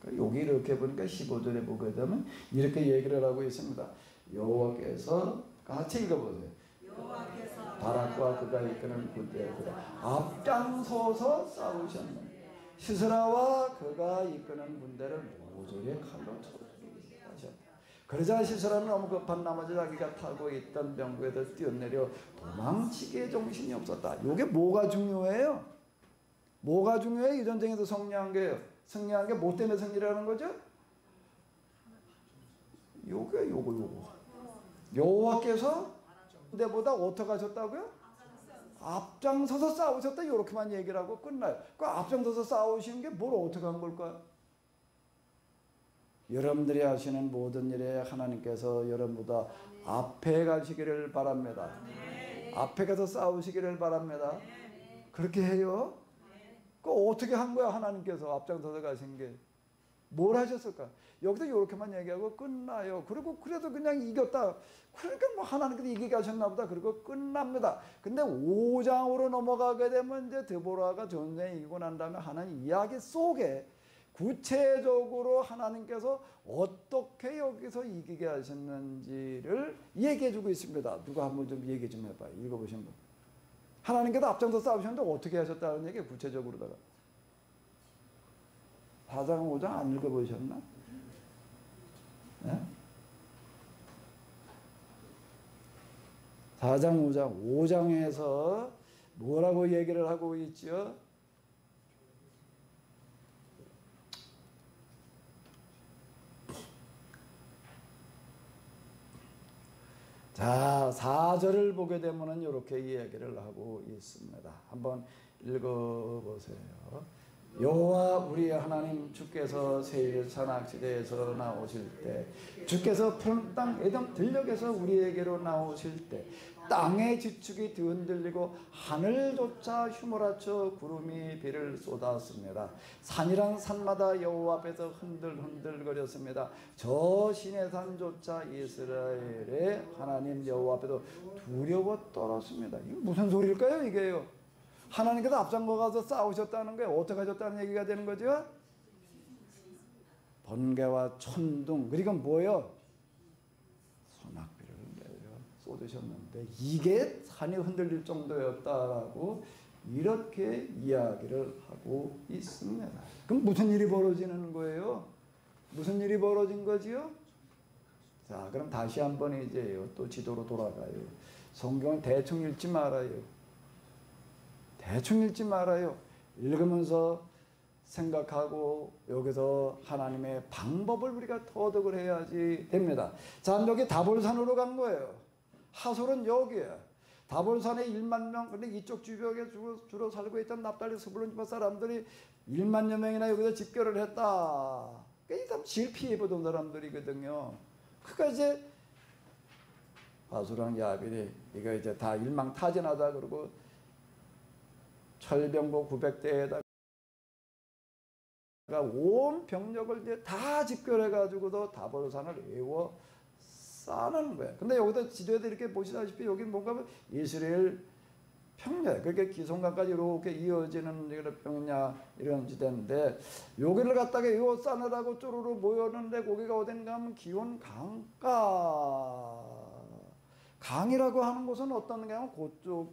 그러니까 여기 이렇게 보니까 15절에 보게 되면 이렇게 얘기를 하고 있습니다. 여호와께서 같이 읽어보세요. 여호와께서 바락과 그가 이끄는 군대에 앞장서서 싸우셨는데 시스라와 그가 이끄는 군대를 모조리 칼로 쳐주셨다. 그러자 시스라는 너무 급한 나머지 자기가 타고 있던 병거에서 뛰어내려 도망치기에 정신이 없었다. 이게 뭐가 중요해요? 뭐가 중요해? 이 전쟁에서 승리한 게요. 승리한 게 뭐 때문에 승리라는 거죠? 요거. 여호와께서 군대보다 어떻게 하셨다고요? 앞장서서 싸우셨다. 이렇게만 얘기를 하고 끝나요. 그 앞장서서 싸우시는 게 뭘 어떻게 한 걸까요? 여러분들이 하시는 모든 일에 하나님께서 여러분보다 앞에 가시기를 바랍니다. 앞에 가서 싸우시기를 바랍니다. 그렇게 해요? 그 어떻게 한 거야? 하나님께서 앞장서서 가신 게 뭘 하셨을까? 여기서 이렇게만 얘기하고 끝나요. 그리고 그래도 그냥 이겼다. 그러니까 뭐 하나님께서 이기게 하셨나 보다. 그리고 끝납니다. 근데 5장으로 넘어가게 되면 이제 드보라가 전쟁에 이기고 난 다음에 하는 이야기 속에 구체적으로 하나님께서 어떻게 여기서 이기게 하셨는지를 얘기해 주고 있습니다. 누가 한번 좀 얘기 좀 해봐요. 읽어보신 분. 하나님께서 앞장서 싸우셨는데 어떻게 하셨다는 얘기예요. 구체적으로다가. 4장 5장 안 읽어보셨나? 네? 4장 5장에서 뭐라고 얘기를 하고 있죠? 자, 4절을 보게 되면 이렇게 이야기를 하고 있습니다. 한번 읽어보세요. 여호와 우리 하나님 주께서 세일 산악지대에서 나오실 때, 주께서 푸른 땅 에돔 들녘에서 우리에게로 나오실 때 땅의 지축이 흔들리고 하늘조차 휘몰아쳐 구름이 비를 쏟았습니다. 산이란 산마다 여호와 앞에서 흔들흔들거렸습니다. 저 시내산조차 이스라엘의 하나님 여호와 앞에서 두려워 떨었습니다. 이거 무슨 소리일까요, 이게요? 하나님께서 앞장서 가서 싸우셨다는 거예요. 어떻게 하셨다는 얘기가 되는 거죠? 번개와 천둥, 그리고 뭐요? 소낙비를 내려 쏟으셨는데 이게 산이 흔들릴 정도였다라고 이렇게 이야기를 하고 있습니다. 그럼 무슨 일이 벌어지는 거예요? 무슨 일이 벌어진 거지요? 자, 그럼 다시 한번 이제 또 지도로 돌아가요. 성경을 대충 읽지 말아요. 대충 읽지 말아요. 읽으면서 생각하고 여기서 하나님의 방법을 우리가 터득을 해야지 됩니다. 자, 여기 다볼산으로 간 거예요. 하솔은 여기에. 다볼산에 1만 명, 근데 이쪽 주변에 주로 살고 있던 납달리 스불론 지파 사람들이 1만여 명이나 여기서 집결을 했다. 이 사람 제일 피해보던 사람들이거든요. 그러니까 이제 하솔랑 야빈이 이거 이제 다 일망타진하다 그러고 철병고 900대에다가 온 병력을 이제 다 집결해가지고도 다볼산을 에워 쌓는 거예요. 근데 여기서 지도에도 이렇게 보시다시피 여기는 뭔가 이스라엘 평야, 그게 기송강까지 이렇게 이어지는 평야 이런 지대인데 여기를 갖다가 에워 쌓느라고 쪼르르 모였는데 거기가 어딘가 하면 기온 강가. 강이라고 하는 곳은 어떤 게 하면 그쪽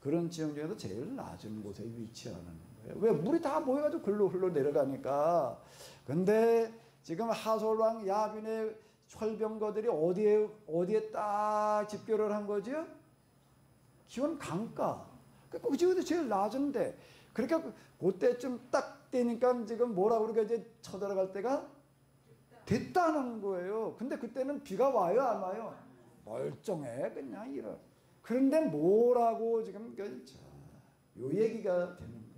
그런 지형 중에서 제일 낮은 곳에 위치하는 거예요. 왜? 물이 다 모여가지고 글로 흘러 내려가니까. 근데 지금 하솔왕 야빈의 철병거들이 어디에 딱 집결을 한 거죠? 기온 강가. 그 지역에서 제일 낮은데. 그러니까 그때쯤 딱 되니까 지금 뭐라고 그러게 이제 쳐들어갈 때가 됐다는 거예요. 근데 그때는 비가 와요, 안 와요? 멀쩡해, 그냥 이런. 그런데 뭐라고 지금 요 얘기가 되는 거예요.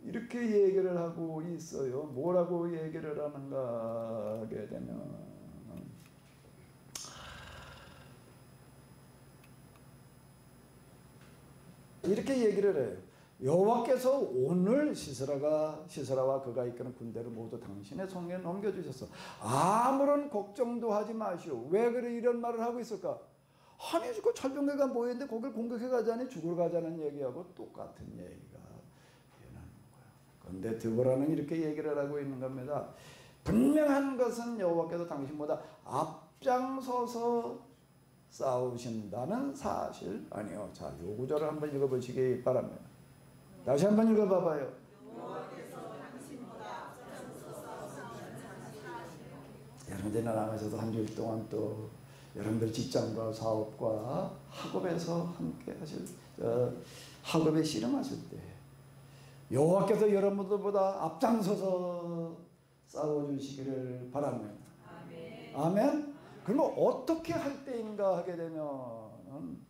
이렇게 얘기를 하고 있어요. 뭐라고 얘기를 하는가 하게 되면 이렇게 얘기를 해요. 여호와께서 오늘 시스라와 그가 이끄는 군대를 모두 당신의 손에 넘겨주셨어. 아무런 걱정도 하지 마시오. 왜 그래 이런 말을 하고 있을까? 아니 그 철병대가 모였는데 거길 공격해 가자니 죽으러 가자는 얘기하고 똑같은 얘기가 일어나는 거야. 그런데 드보라는 이렇게 얘기를 하고 있는 겁니다. 분명한 것은 여호와께서 당신보다 앞장서서 싸우신다는 사실 아니요. 자, 요 구절을 한번 읽어보시기 바랍니다. 다시 한번 읽어봐봐요. 여러분들 나가셔서 한 주일 동안 또 여러분들 직장과 사업과 학업에서 함께 하실 학업에 씨름하실 때 여호와께서 여러분들보다 앞장서서 싸워주시기를 바랍니다. 아멘. 아멘. 그러면 어떻게 할 때인가 하게 되면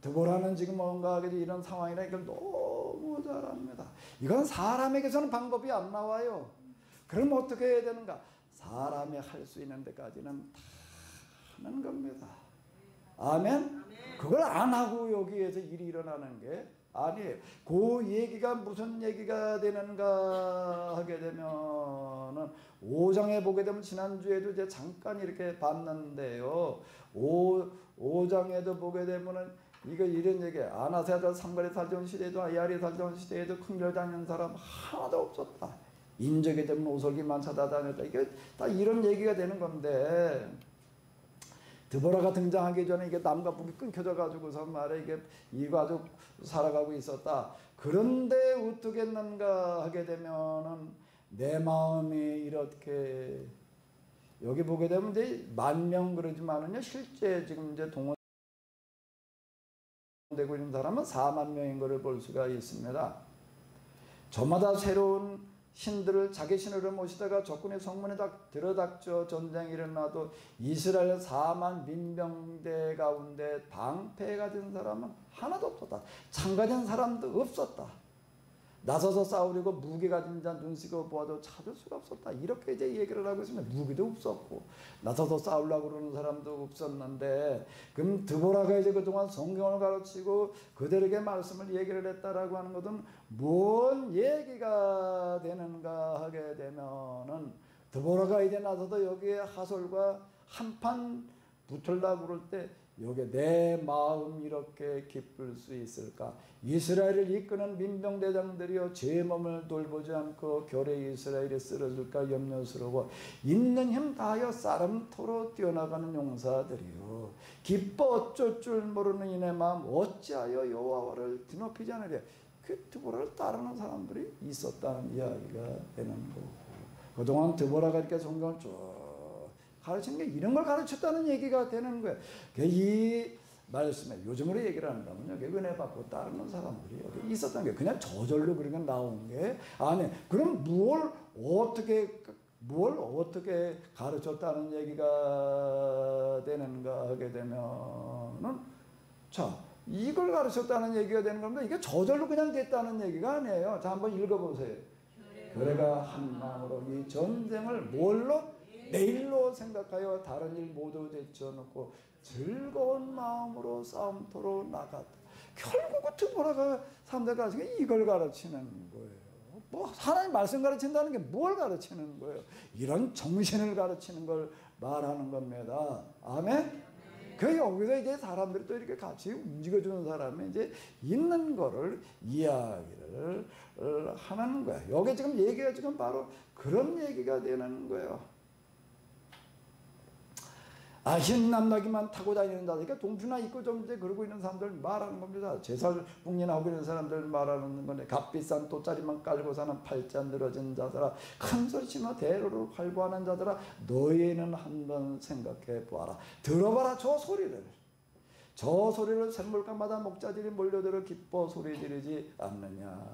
드보라는 지금 뭔가 이런 상황이라 이걸 너무 잘 압니다. 이건 사람에게서는 방법이 안 나와요. 그럼 어떻게 해야 되는가? 사람이 할 수 있는 데까지는 다 하는 겁니다. 아멘? 그걸 안 하고 여기에서 일이 일어나는 게 아니에요. 그 얘기가 무슨 얘기가 되는가 하게 되면은 5장에 보게 되면 지난주에도 이제 잠깐 이렇게 봤는데요. 5장에도 보게 되면은 이거 이런 얘기. 아나세아자 삼거리 살던 시대에도 아야리 살던 시대에도 큰별 다니는 사람 하나도 없었다. 인적이 되면 오솔기만 찾아다녔다. 이게 다 이런 얘기가 되는 건데, 드보라가 등장하기 전에 이게 남과 북이 끊겨져 가지고서 말에 이게 이 가족 살아가고 있었다. 그런데 어떻겠는가 하게 되면은 내 마음이 이렇게, 여기 보게 되면 이제 10,000명 그러지만은요, 실제 지금 이제 동원되고 있는 사람은 40,000명인 것을 볼 수가 있습니다. 저마다 새로운 신들을 자기 신으로 모시다가 적군의 성문에 들어닥쳐 전쟁이 일어나도 이스라엘 4만 민병대 가운데 방패가 된 사람은 하나도 없었다. 참가된 사람도 없었다. 나서서 싸우려고 무기 가진 자 눈쓰고 보아도 찾을 수가 없었다. 이렇게 이제 얘기를 하고 있습니다. 무기도 없었고 나서서 싸우려고 그러는 사람도 없었는데, 그럼 드보라가 이제 그동안 성경을 가르치고 그들에게 말씀을 얘기를 했다라고 하는 것은 뭔 얘기가 되는가 하게 되면은, 드보라가 이제 나서서 여기에 하솔과 한판 붙으려고 그럴 때 여기에 내 마음 이렇게 기쁠 수 있을까? 이스라엘을 이끄는 민병대장들이여 제 몸을 돌보지 않고 결의 이스라엘이 쓰러질까 염려스러워 있는 힘 다하여 싸름토로 뛰어나가는 용사들이여 기뻐 어쩔 줄 모르는 이내 마음 어찌하여 여호와를 드높이지 않으랴. 그 드보라를 따르는 사람들이 있었다는 이야기가 되는 거고, 그동안 드보라가 이렇게 성경을 쭉 가르치는 게 이런 걸 가르쳤다는 얘기가 되는 거예요. 이 말씀에 요즘으로 얘기를 한다면요, 은혜 받고 따르는 사람들이 여기 있었던 게 그냥 저절로 그렇게 나온 게 아니에요. 그럼 뭘 어떻게 가르쳤다는 얘기가 되는가 하게 되면은, 자, 이걸 가르쳤다는 얘기가 되는 겁니다. 이게 저절로 그냥 됐다는 얘기가 아니에요. 자, 한번 읽어보세요. 그래가 한 마음으로 이 전쟁을 뭘로? 내일로 생각하여 다른 일 모두 제쳐놓고 즐거운 마음으로 싸움터로 나갔다. 결국은 드보라가 사람들 가르치는 게 이걸 가르치는 거예요. 뭐 하나님 말씀 가르친다는 게 뭘 가르치는 거예요? 이런 정신을 가르치는 걸 말하는 겁니다. 아멘? 그 여기서 이제 사람들이 또 이렇게 같이 움직여주는 사람이 이제 있는 거를 이야기를 하는 거야. 여기 지금 얘기가 지금 바로 그런 얘기가 되는 거예요. 흰 남나기만 타고 다니는다. 그러니까 동피나 입고 좀 이제 그러고 있는 사람들 말하는 겁니다. 제살 북린하고 있는 사람들 말하는 건데, 값비싼 돗자리만 깔고 사는 팔자 늘어진 자들아, 큰 소리치며 대로를 활보하는 자들아, 너희는 한번 생각해 보아라. 들어봐라 저 소리를. 저 소리를 샘물가마다 목자들이 몰려들어 기뻐 소리 지르지 않느냐.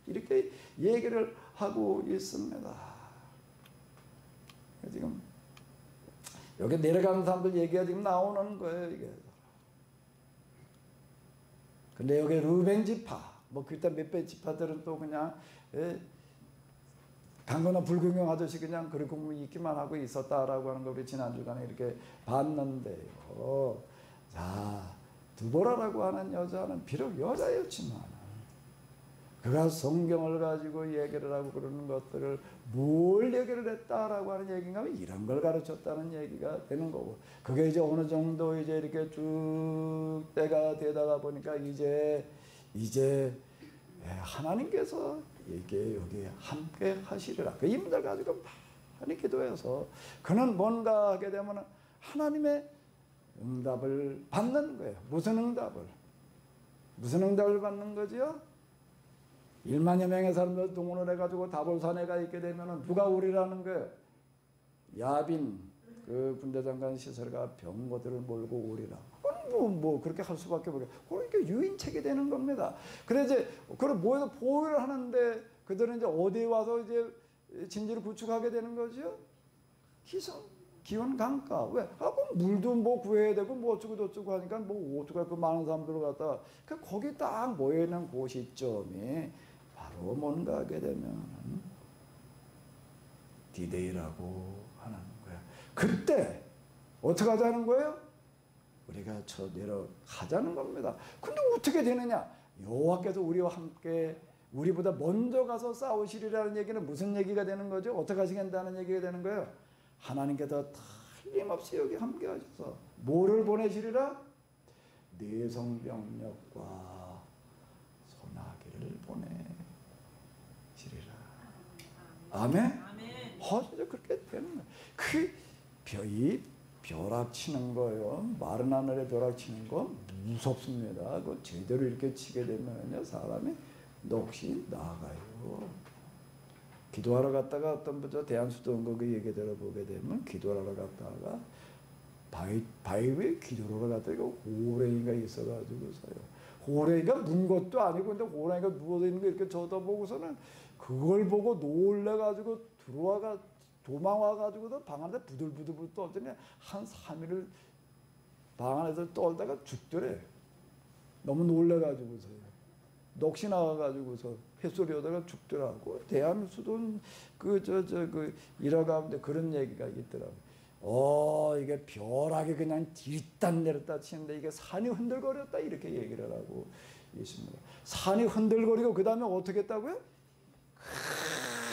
이렇게 얘기를 하고 있습니다. 지금 여기 내려가는 사람들 얘기가 지금 나오는 거예요, 이게. 근데 여기 루벤 지파, 뭐 그때 몇몇 지파들은 또 그냥 강건한 불경영 아저씨 그냥 그리고 있기만 하고 있었다라고 하는 거 우리 지난 주간에 이렇게 봤는데요. 자, 드보라라고 하는 여자는 비록 여자였지만 그가 성경을 가지고 얘기를 하고 그러는 것들을 뭘 얘기를 했다라고 하는 얘기인가 하면 이런 걸 가르쳤다는 얘기가 되는 거고, 그게 이제 어느 정도 이제 이렇게 쭉 때가 되다가 보니까 이제 하나님께서 이게 여기 함께 하시리라. 그 인들 가지고 많이 기도해서 그는 뭔가 하게 되면 하나님의 응답을 받는 거예요. 무슨 응답을 받는 거죠? 1만여 명의 사람들 동원을 해가지고 다볼산에 가 있게 되면 누가 오리라는 거예요? 야빈 그 군대장관 시설가 병거들을 몰고 오리라. 뭐 그렇게 할 수밖에 없어요. 그러니까 유인책이 되는 겁니다. 그래 이제 그걸 모여서 보호를 하는데 그들은 이제 어디에 와서 이제 진지를 구축하게 되는 거죠? 희성 기원 강가. 왜? 물도 뭐 구해야 되고 뭐 어쩌고 저쩌고 하니까 뭐 어떡할 그 많은 사람들을 갖다 거기 딱 모여 있는 그 시점이 바로 뭔가 하게 되면 디데이라고 하는 거야. 그때 어떻게 하자는 거예요? 우리가 저 내려가자는 겁니다. 근데 어떻게 되느냐? 여호와께서 우리와 함께 우리보다 먼저 가서 싸우시리라는 얘기는 무슨 얘기가 되는 거죠? 어떻게 하시겠다는 얘기가 되는 거예요? 하나님께서 틀림없이 여기 함께 하셔서 뭐를 보내시리라? 내성병력과 소나기를 보내시리라. 아멘? 진짜 그렇게 되는 거예요. 이 벼락치는 거요, 마른 하늘에 벼락치는 거 무섭습니다. 그 제대로 이렇게 치게 되면요, 사람이 넋이 나가요. 기도하러 갔다가 어떤 분, 대한수도원고 그 얘기 들어보게 되면, 기도하러 갔다가 바위 위에 기도하러 갔다가 호랭이가 있어가지고서요. 호랭이가 문 것도 아니고, 근데 호랭이가 누워서 있는 거 이렇게 쳐다보고서는 그걸 보고 놀래가지고 도망와가지고도 방 안에 부들부들 떨더니 한 3일을 방 안에서 떨다가 죽더래. 너무 놀래가지고서요. 넋이 나가가지고서 햇소리 하다가 죽더라고. 대한수도원 일화가운데 그런 얘기가 있더라고. 이게 벼락이 그냥 뒷단 내렸다 치는데 이게 산이 흔들거렸다, 이렇게 얘기를 하고 있습니다. 산이 흔들거리고 그 다음에 어떻게 했다고요?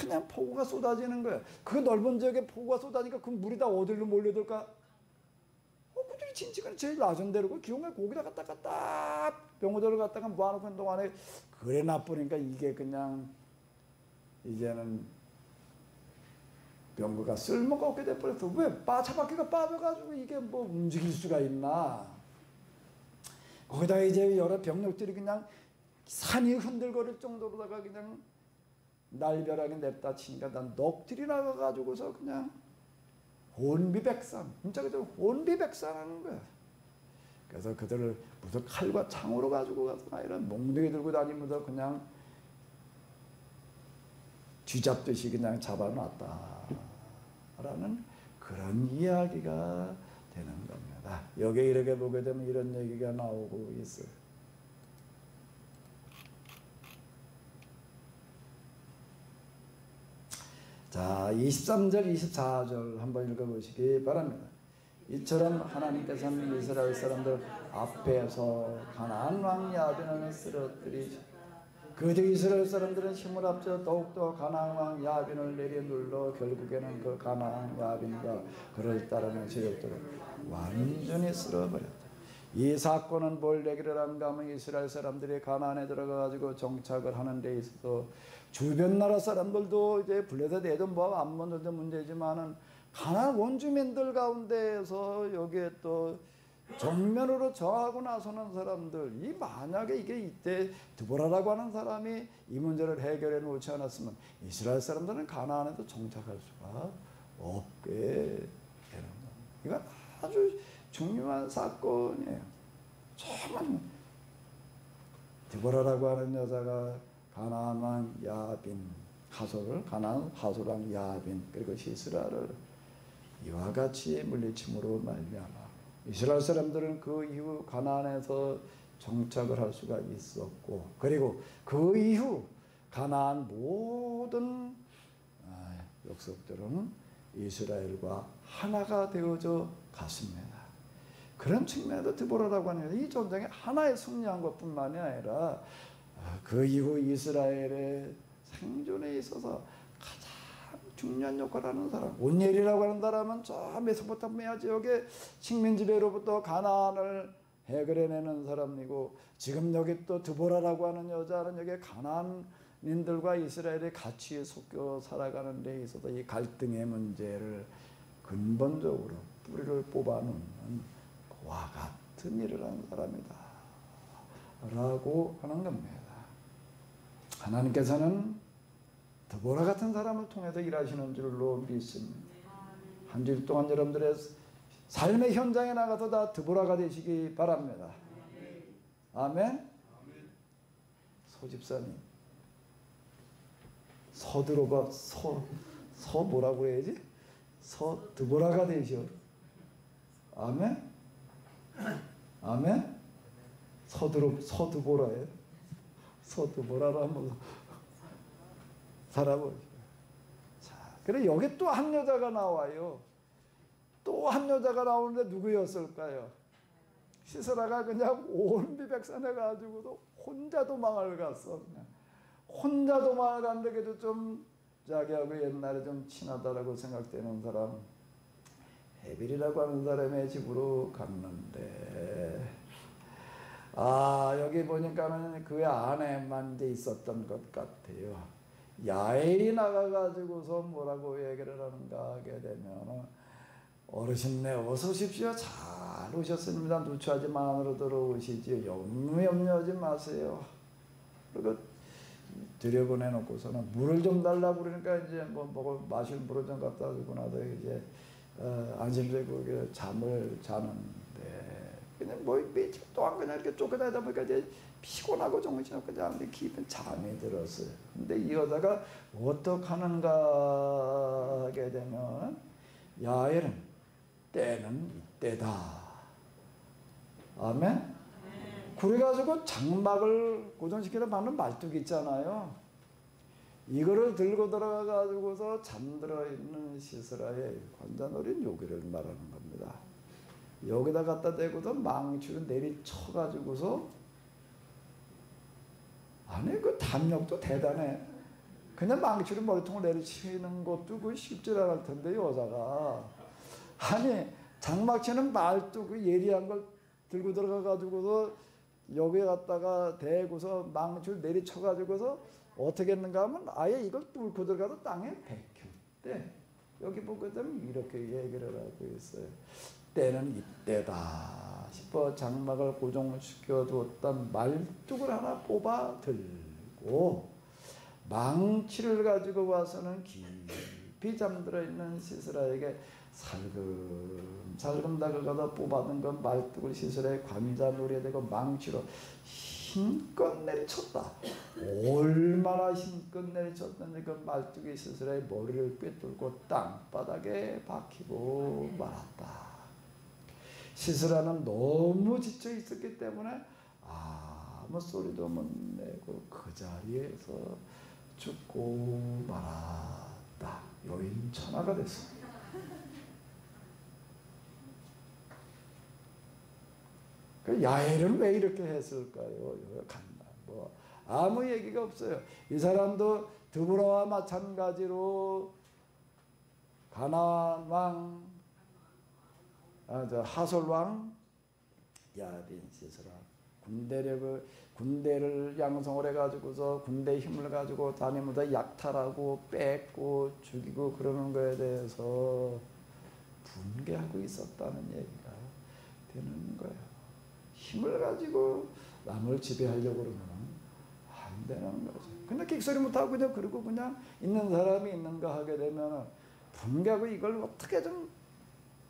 그냥 폭우가 쏟아지는 거야. 그 넓은 지역에 폭우가 쏟아지니까 그 물이 다 어디로 몰려들까? 그들이 진지가 제일 낮은 데로고 기온에 거기다 갔다 병원으로 갔다가 모아놓은 동안에 그래 나쁘니까 이게 그냥 이제는 병거가 쓸모가 없게 돼버렸어. 왜? 차바퀴가 빠져가지고 이게 뭐 움직일 수가 있나? 거기다 이제 여러 병력들이 그냥 산이 흔들거릴 정도로다가 그냥 날벼락이 냅다 치니까 난 넋들이 나가가지고서 그냥 혼비백산, 진짜 그대로 혼비백산하는 거야. 그래서 그들을 무슨 칼과 창으로 가지고 가서 이런 몽둥이 들고 다니면서 그냥 쥐잡듯이 그냥 잡아놨다라는 그런 이야기가 되는 겁니다. 여기에 이렇게 보게 되면 이런 얘기가 나오고 있어요. 자, 23절, 24절 한번 읽어보시기 바랍니다. 이처럼 하나님께서는 이스라엘 사람들 앞에서 가나안 왕 야빈을 쓰러뜨리시고 그들 이스라엘 사람들은 힘을 합쳐 더욱더 가나안 왕 야빈을 내려눌러 결국에는 그 가나안 야빈과 그를 따르는 세력들을 완전히 쓸어버렸다. 이 사건은 뭘 얘기를 하는가 하면 이스라엘 사람들이 가나안에 들어가가지고 정착을 하는 데 있어서 주변 나라 사람들도 이제 블레셋, 에돔, 모압, 암몬들도 문제지만은 가나안 원주민들 가운데에서 여기에 또 정면으로 저하고 나서는 사람들, 이 만약에 이게 이때 드보라라고 하는 사람이 이 문제를 해결해 놓지 않았으면 이스라엘 사람들은 가나안에도 정착할 수가 없게 되는 겁니다. 이건 아주 중요한 사건이에요. 정말 드보라라고 하는 여자가 가나안 왕 야빈 가나안 하솔 왕 야빈 그리고 시스라를 이와 같이 물리침으로 말미암아 이스라엘 사람들은 그 이후 가나안에서 정착을 할 수가 있었고, 그리고 그 이후 가나안 모든 족속들은 이스라엘과 하나가 되어져 갔습니다. 그런 측면에서 드보라라고 하는 이 전쟁에 하나의 승리한 것뿐만이 아니라 그 이후 이스라엘의 생존에 있어서 가장 중요한 역할을 하는 사람, 온니엘이라고 하는 사람은 저 메소포타미아 지역의 식민지배로부터 가나안을 해결해내는 사람이고, 지금 여기 또 드보라라고 하는 여자는 여기 가나안인들과 이스라엘이 같이 섞여 살아가는 데 있어서 이 갈등의 문제를 근본적으로 뿌리를 뽑아놓는 그와 같은 일을 하는 사람이다 라고 하는 겁니다. 하나님께서는 드보라 같은 사람을 통해서 일하시는 줄로 믿습니다. 한 주일 동안 여러분들의 삶의 현장에 나가서 다 드보라가 되시기 바랍니다. 아멘. 소집사님, 서들어가 서 뭐라고 해야지? 드보라가 되셔. 아멘. 아멘. 서드보라예요. 서드보라로 한번 살아보죠. 자, 그래 여기 또 한 여자가 나와요. 또 한 여자가 나오는데 누구였을까요? 시스라가 그냥 온비백산해 가지고도 혼자 도망을 갔어. 그냥 혼자 도망을 갔는데 그래도 좀 자기하고 옛날에 좀 친하다라고 생각되는 사람, 헤빌이라고 하는 사람의 집으로 갔는데 여기 보니까는 그 안에만 이제 있었던 것 같아요. 야엘이 나가가지고서 뭐라고 얘기를 하는가 하게 되면, 어르신네 어서 오십시오. 잘 오셨습니다. 누추하지만 안으로 들어오시지요. 염려하지 마세요. 그리고 들여보내놓고서는 물을 좀 달라고 그러니까 이제 먹을 마실 물을 좀 갖다 주고 나서 이제 안심되고 잠을 자는데, 그냥 며칠 동안 그냥 이렇게 쫓겨다니다 보니까 이제 피곤하고 정신없고 그냥 깊은 잠이 들었어요. 근데 이 여자가 어떡하는가 하게 되면, 야엘은 때는 이때다. 아멘. 그래가지고 장막을 고정시키는 방금 말뚝 있잖아요. 이거를 들고 들어가가지고서 잠들어 있는 시스라의 관자놀이는 여기를 말하는 겁니다. 여기다 갖다 대고서 망치로 내리쳐가지고서, 아니 그 담력도 대단해. 그냥 망치로 머리통을 내리치는 것도 그 쉽지 않을 텐데 여자가, 아니 장막치는 말도 그 예리한 걸 들고 들어가가지고서 여기에 갖다가 대고서 망치를 내리쳐가지고서 어떻게 했는가 하면 아예 이걸 뚫고 들어가서 땅에 박힐 때, 여기 보게 되면 이렇게 얘기를 하고 있어요. 때는 이때다 싶어 장막을 고정시켜 두었던 말뚝을 하나 뽑아 들고 망치를 가지고 와서는 깊이 잠들어 있는 시스라에게 살금 다가가다 뽑아둔 건 말뚝을 시스라의 관자놀이에 대고 망치로 힘껏 내리쳤다. 얼마나 힘껏 내리쳤는지 그 말뚝이 시스라의 머리를 꿰뚫고 땅바닥에 박히고 말았다. 시스라는 너무 지쳐 있었기 때문에 아무 소리도 못 내고 그 자리에서 죽고 말았다. 여인 천하가 됐습니다. 그 야엘은 왜 이렇게 했을까요? 아무 얘기가 없어요. 이 사람도 드보라와 마찬가지로 가나안 왕, 하솔 왕 야빈 시스라 군대를 양성을 해가지고서 군대 힘을 가지고 다니면서 약탈하고 뺏고 죽이고 그러는 거에 대해서 분개하고 있었다는 얘기가 되는 거예요. 힘을 가지고 남을 지배하려고 그러면 안 되는 거죠. 근데 끽소리 못하고 그냥 그리고 그냥 있는 사람이 있는가 하게 되면 분개하고 이걸 어떻게 좀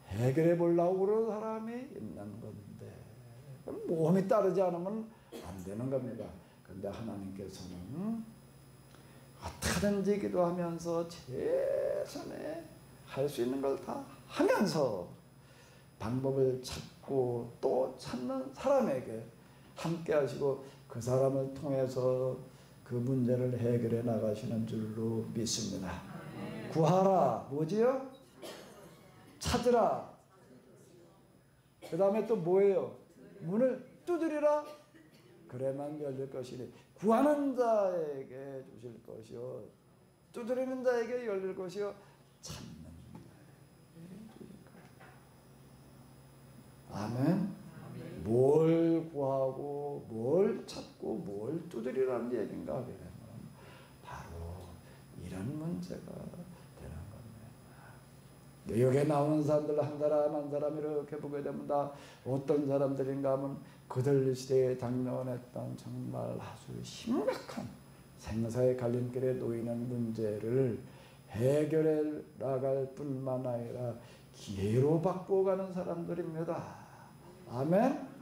해결해 보려고 그러는 사람이 있는 건데, 몸이 따르지 않으면 안 되는 겁니다. 그런데 하나님께서는 어떻게든지 기도하면서 최선에 할 수 있는 걸 다 하면서 방법을 찾고 또 찾는 사람에게 함께 하시고 그 사람을 통해서 그 문제를 해결해 나가시는 줄로 믿습니다. 구하라 뭐지요? 찾으라. 그 다음에 또 뭐예요? 문을 두드리라. 그래만 열릴 것이니 구하는 자에게 주실 것이요 두드리는 자에게 열릴 것이요 찾는 자에게 주실 것이요. 아멘. 뭘 구하고 뭘 찾고 뭘 두드리라는 얘기인가 하게 되면 바로 이런 문제가 되는 겁니다. 여기에 나오는 사람들 한 사람 이렇게 보게 되면 다 어떤 사람들인가 하면 그들 시대에 당면했던 정말 아주 심각한 생사의 갈림길에 놓이는 문제를 해결해 나갈 뿐만 아니라 기회로 바꿔가는 사람들입니다. 아멘.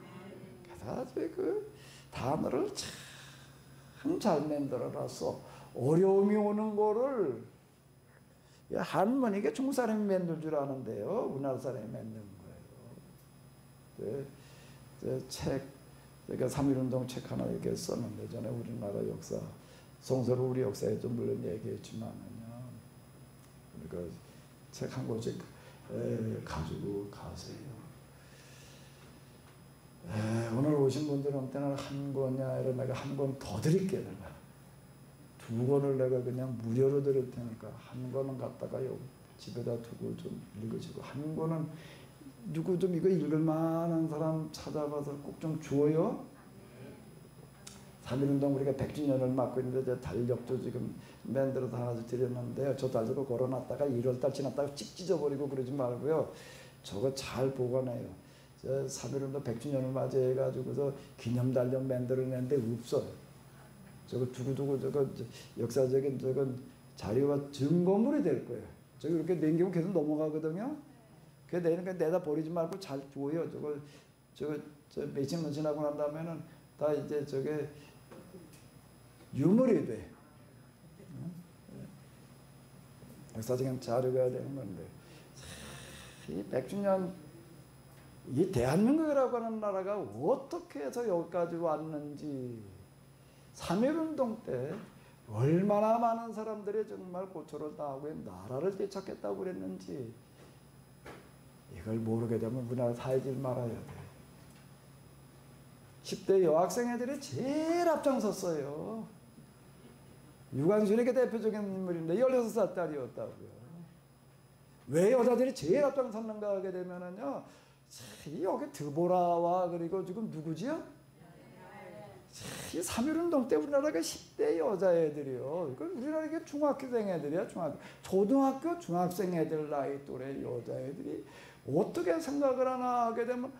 그래서 그 단어를 참 잘 만들어놔서 어려움이 오는 거를 한문 이게 중국 사람이 만들 줄 아는데요. 우리나라 사람이 만든 거예요. 책, 제가 3.1운동 책 하나 이렇게 썼는데 전에 우리나라 역사, 송서로 우리 역사에 좀 물론 얘기했지만은요. 그러니까 책 한 권씩 가지고 가세요. 오늘 오신 분들한테는 한 권이 아니라 내가 한 권 더 드릴게요. 내가 2권을 내가 그냥 무료로 드릴 테니까 한 권은 갖다가 집에다 두고 좀 읽으시고 한 권은 누구 좀 이거 읽을 만한 사람 찾아봐서 꼭 좀 주어요. 3.1운동 우리가 100주년을 맞고 있는데 저 달력도 지금 만들어서 하나 드렸는데요. 저 달력도 걸어놨다가 1월달 지났다가 찍 찢어버리고 그러지 말고요. 저거 잘 보관해요. 저 3.1운동 100주년을 맞이해가지고서 기념달력 만들어낸데 없어요. 저거 두고두고 저거 역사적인 저건 자료와 증거물이 될 거예요. 저기 이렇게 남기면 계속 넘어가거든요. 그 내다 버리지 말고 잘 둬요. 저거 며칠 못 지나고 난 다음에는 다 이제 저게 유물이 돼. 역사적인 자료가 되는 건데, 이 100주년 이 대한민국이라고 하는 나라가 어떻게 해서 여기까지 왔는지, 3.1운동 때 얼마나 많은 사람들이 정말 고초를 당하고 나라를 되찾겠다고 그랬는지 이걸 모르게 되면 우리나라 살질 말아야 돼. 10대 여학생 애들이 제일 앞장섰어요. 유관순이가 대표적인 인물인데 16살 딸이었다고요. 왜 여자들이 제일 앞장섰는가 하게 되면은요, 여기 드보라와 그리고 지금 누구지요? 이 3.1운동 때 우리나라가 10대 여자애들이요. 우리나라 이게 중학생 애들이야, 초등학교, 중학생 애들 나이 또래 여자애들이 어떻게 생각을 하나 하게 되면,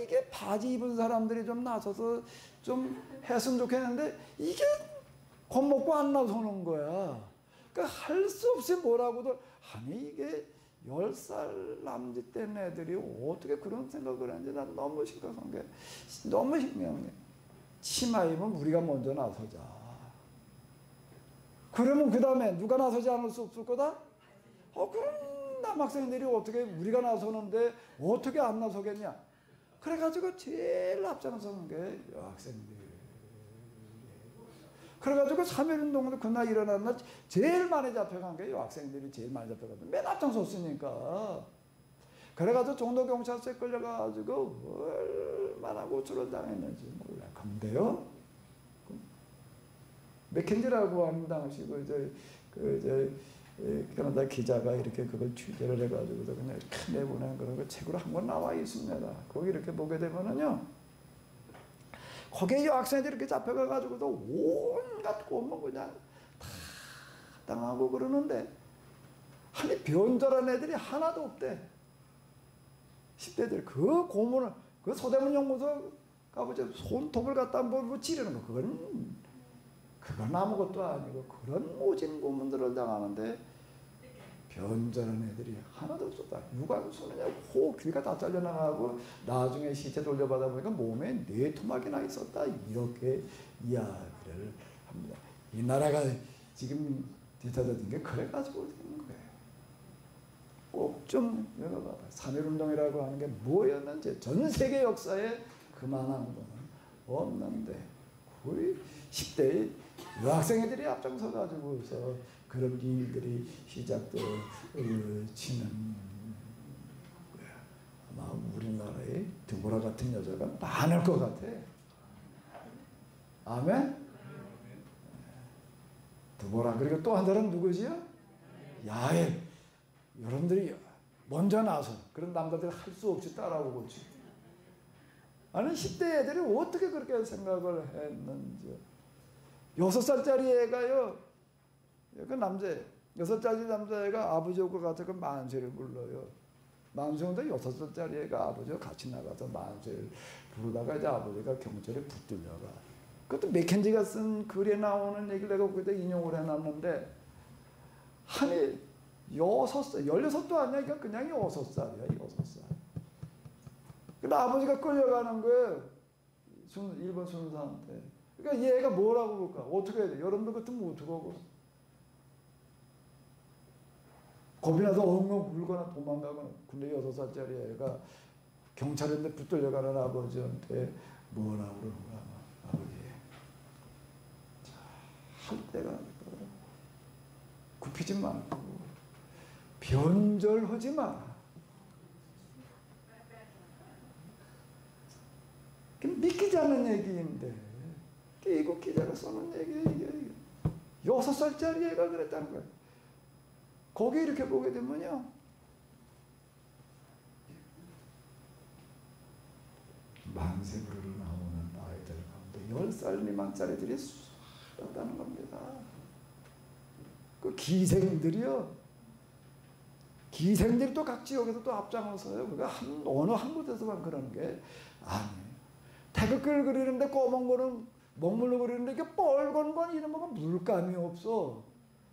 이게 바지 입은 사람들이 좀 나서서 좀 했으면 좋겠는데, 이게 겁먹고 안 나서는 거야. 그러니까 할 수 없이 뭐라고도, 이게 10살 남짓 된 애들이 어떻게 그런 생각을 하는지 난 너무 심각한 게, 너무 신기한 게, 치마 입으면 우리가 먼저 나서자. 그러면 그 다음에 누가 나서지 않을 수 없을 거다? 그럼 남학생들이 어떻게 우리가 나서는데 어떻게 안 나서겠냐? 그래가지고 제일 앞장서는 게 여학생들. 그래가지고 3.1운동도 그날 일어난 날 제일 많이 잡혀간 게 여학생들이 제일 많이 잡혀갔는데 맨 앞장섰으니까. 그래가지고 종로경찰서에 끌려가지고 얼마나 고초를 당했는지 몰라. 근데요, 맥켄지라고 하는 당시 캐나다 기자가 이렇게 그걸 취재를 해가지고서 그냥 이렇게 내보낸 그런 거 책으로 한 권 나와 있습니다. 거기 이렇게 보게 되면은요, 거기에 여학생들이 이렇게 잡혀가가지고도 온갖 고문 그냥 다 당하고 그러는데, 변절한 애들이 하나도 없대. 10대들 그 고문을, 그 서대문 연구소 가보죠. 손톱을 갖다 뭐 찌르는 거, 그건 아무것도 아니고 그런 모진 고문들을 당하는데 변절한 애들이 하나도 없었다. 유관순이냐 귀가 다 잘려나가고 나중에 시체 돌려받아 보니까 몸에 4토막이나 있었다. 이렇게 이야기를 합니다. 이 나라가 지금 뒤터져진 게 그래가지고 되는 거예요. 꼭 좀 읽어봐봐. 3.1운동이라고 하는 게 뭐였는지. 전 세계 역사에 그만한 거는 없는데 거의 10대 여학생애들이 앞장서가지고서 그런 일들이 시작되지는 거야. 아마 우리나라에 드보라 같은 여자가 많을 것 같아. 아멘? 드보라. 그리고 또 한 사람 누구지요? 야엘. 여러분들이 먼저 나서 그런 남자들이 할 수 없이 따라오고 있지. 아니 10대 애들이 어떻게 그렇게 생각을 했는지. 6살짜리 애가요, 그 남자애, 6살짜리 남자애가 아버지하고 같이 그 만세를 불러요. 만세인데 6살짜리 애가 아버지와 같이 나가서 만세를 부르다가 이제 아버지가 경찰에 붙들려가. 그것도 맥켄지가 쓴 글에 나오는 얘기를 내가 그때 인용을 해놨는데, 아니 6살, 16도 아니야. 그냥 6살이야, 6살. 근데 아버지가 끌려가는 거예요. 일본 순사한테. 그러니까 얘가 뭐라고 볼까? 어떻게 해야 돼? 여러분들 같으면 어떻게 하고? 겁이 나서 엉엉 울거나 도망가거나. 근데 6살짜리 애가 경찰한테 붙들려가는 아버지한테 뭐라고 그러는가? 아버지. 자, 할 때가 굽히지 말고 변절하지 마. 믿기지 않는 얘기인데, 이거 기자가 써놓은 얘기예요. 이게 6살짜리 애가 그랬다는 거예요. 거기 이렇게 보게 되면요, 만세 부르러 나오는 아이들 가운데 10살 미만짜리들이 쏟았다는 겁니다. 그 기생들이요. 기생들이 또 각 지역에서 또 앞장서요. 그러니까 어느 한 곳에서만 그러는 게 아니에요. 태극기를 그리는데 검은 거는 먹물로 그리는데 이게 빨간 건 이런 거가 물감이 없어.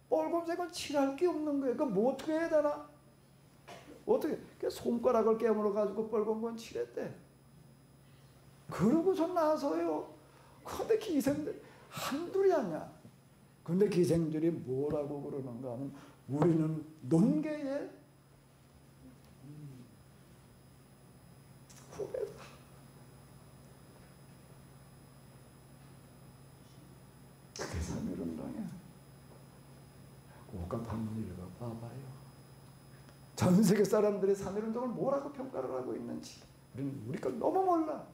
빨간색을 칠할 게 없는 거예요. 그러니까 뭐 어떻게 해야 되나? 어떻게? 손가락을 깨물어 가지고 빨간 건 칠했대. 그러고서 나서요. 근데 기생들 한둘이 아니야. 근데 기생들이 뭐라고 그러는가 하면 우리는 논계의 후배다. 그게 3.1운동이야. 꼭각 한번 읽어봐봐요. 전 세계 사람들이 3.1운동을 뭐라고 평가를 하고 있는지 우리가 너무 몰라.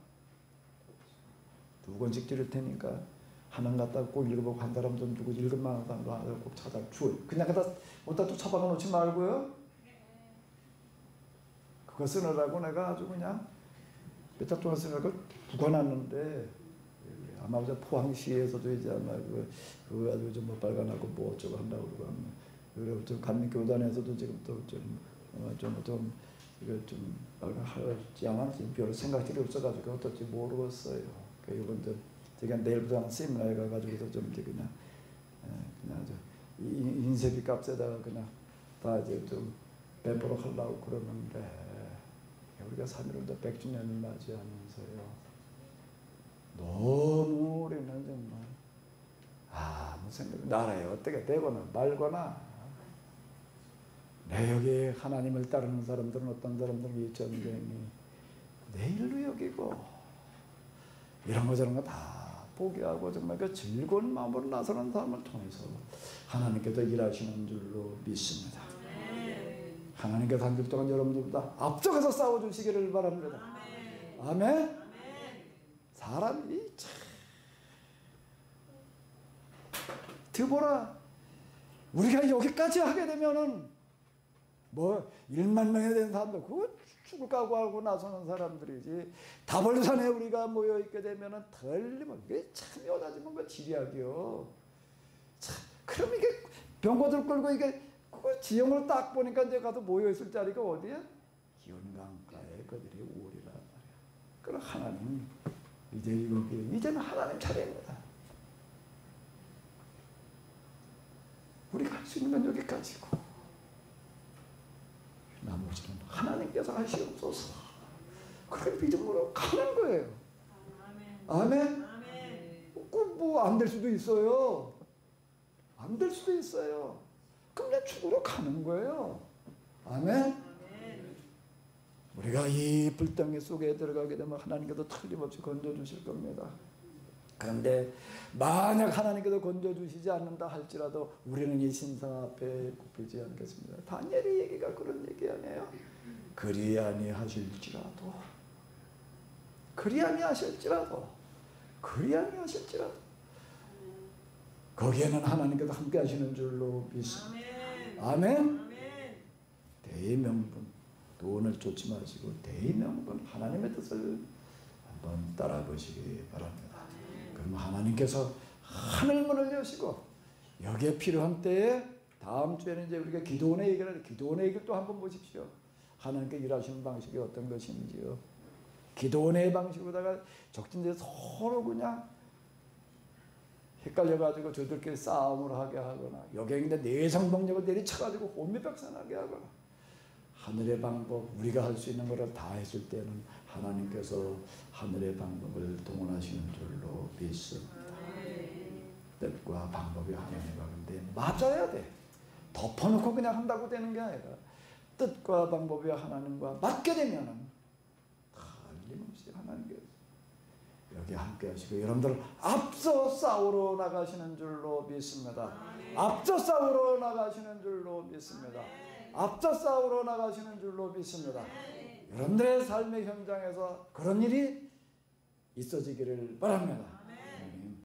2권씩 드릴 테니까 하나 갖다 꼭 읽어보고 한 사람도 누구 읽을만한 사람도 꼭 찾아 주어요. 그냥 갖다 어디다 또 처박아 놓지 말고요. 그거 쓰느라고 내가 아주 그냥 몇 달 동안 쓰느라고 북어놨는데 아마 포항시에서도 이제 아마 그거 가지고 좀 뭐 빨간하고 뭐 어쩌고 한다고 그러고 그리고 좀 감리교단에서도 지금 또 이거 좀 빨간하지 않아 별로 생각들이 없어가지고 어떨지 모르겠어요. 이번 제가 내일부터 한 세미나에 가가지고서 좀 이제 그냥 인쇄비 값에다가 그냥 다 이제 좀 배포를 하려고 그러는데 우리가 3.1운동 100주년을 맞이하면서요. 너무 우리는 정말 아무 생각 나라에 어떻게 되거나 말거나 내 여기 하나님을 따르는 사람들은 어떤 사람들은 이 전쟁이 내일로 여기고 이런 거 저런 거 다 포기하고 정말 그 즐거운 마음으로 나서는 사람을 통해서 하나님께서 일하시는 줄로 믿습니다. 하나님께서 한 주 동안 여러분들보다 앞서가서 싸워주시기를 바랍니다. 아멘. 사람이 참 드보라 우리가 여기까지 하게 되면은 뭐 1만 명에 대한 사람들 그거 죽을 각오하고 나서는 사람들이지. 다벌산에 우리가 모여 있게 되면은 틀림없게 참 여자지만 그 지략이요. 참 그럼 이게 병거들 끌고 이게 그 지형을 딱 보니까 이제 가서 모여 있을 자리가 어디야? 기온강가에 그들이 오리란 말이야. 그럼 하나님 이제는 하나님 차례입니다. 우리가 할 수 있는 건 여기까지고 나머지는 하나님께서 하시옵소서. 그렇게 믿음으로 가는 거예요. 아멘. 뭐 안 될 수도 있어요. 안 될 수도 있어요. 그럼 그냥 죽으러 가는 거예요. 아멘. 우리가 이 불덩이 속에 들어가게 되면 하나님께서 틀림없이 건져주실 겁니다. 그런데 만약 하나님께서 건져주시지 않는다 할지라도 우리는 이 신상 앞에 굽히지 않겠습니다. 다니엘의 얘기가 그런 얘기 아니에요. 그리 아니하실지라도 거기에는 하나님께서 함께 하시는 줄로 믿습니다. 아멘. 대의명분 돈을 쫓지 마시고 대의명분 하나님의 뜻을 한번 따라 보시기 바랍니다. 그럼 하나님께서 하늘문을 여시고 여기에 필요한 때에 다음 주에는 이제 우리가 기도원의 얘기를 하는데 기도원의 얘기를 또 한번 보십시오. 하나님께 일하시는 방식이 어떤 것인지요. 기도원의 방식으로다가 적진들이 서로 그냥 헷갈려가지고 저들끼리 싸움을 하게 하거나 여기에 있는 내성병력을 내리쳐가지고 혼미백산하게 하거나 하늘의 방법 우리가 할 수 있는 것을 다 했을 때는 하나님께서 하늘의 방법을 동원하시는 줄로 믿습니다. 뜻과 방법이 하나님과 근데 맞아야 돼. 덮어놓고 그냥 한다고 되는 게 아니라 뜻과 방법이 하나님과 맞게 되면은 틀림없이 하나님께서 여기 함께 하시고 여러분들 앞서 싸우러 나가시는 줄로 믿습니다. 앞서 싸우러 나가시는 줄로 믿습니다. 앞서 싸우러 나가시는 줄로 믿습니다. 여러분들의 삶의 현장에서 그런 일이 있어지기를 바랍니다.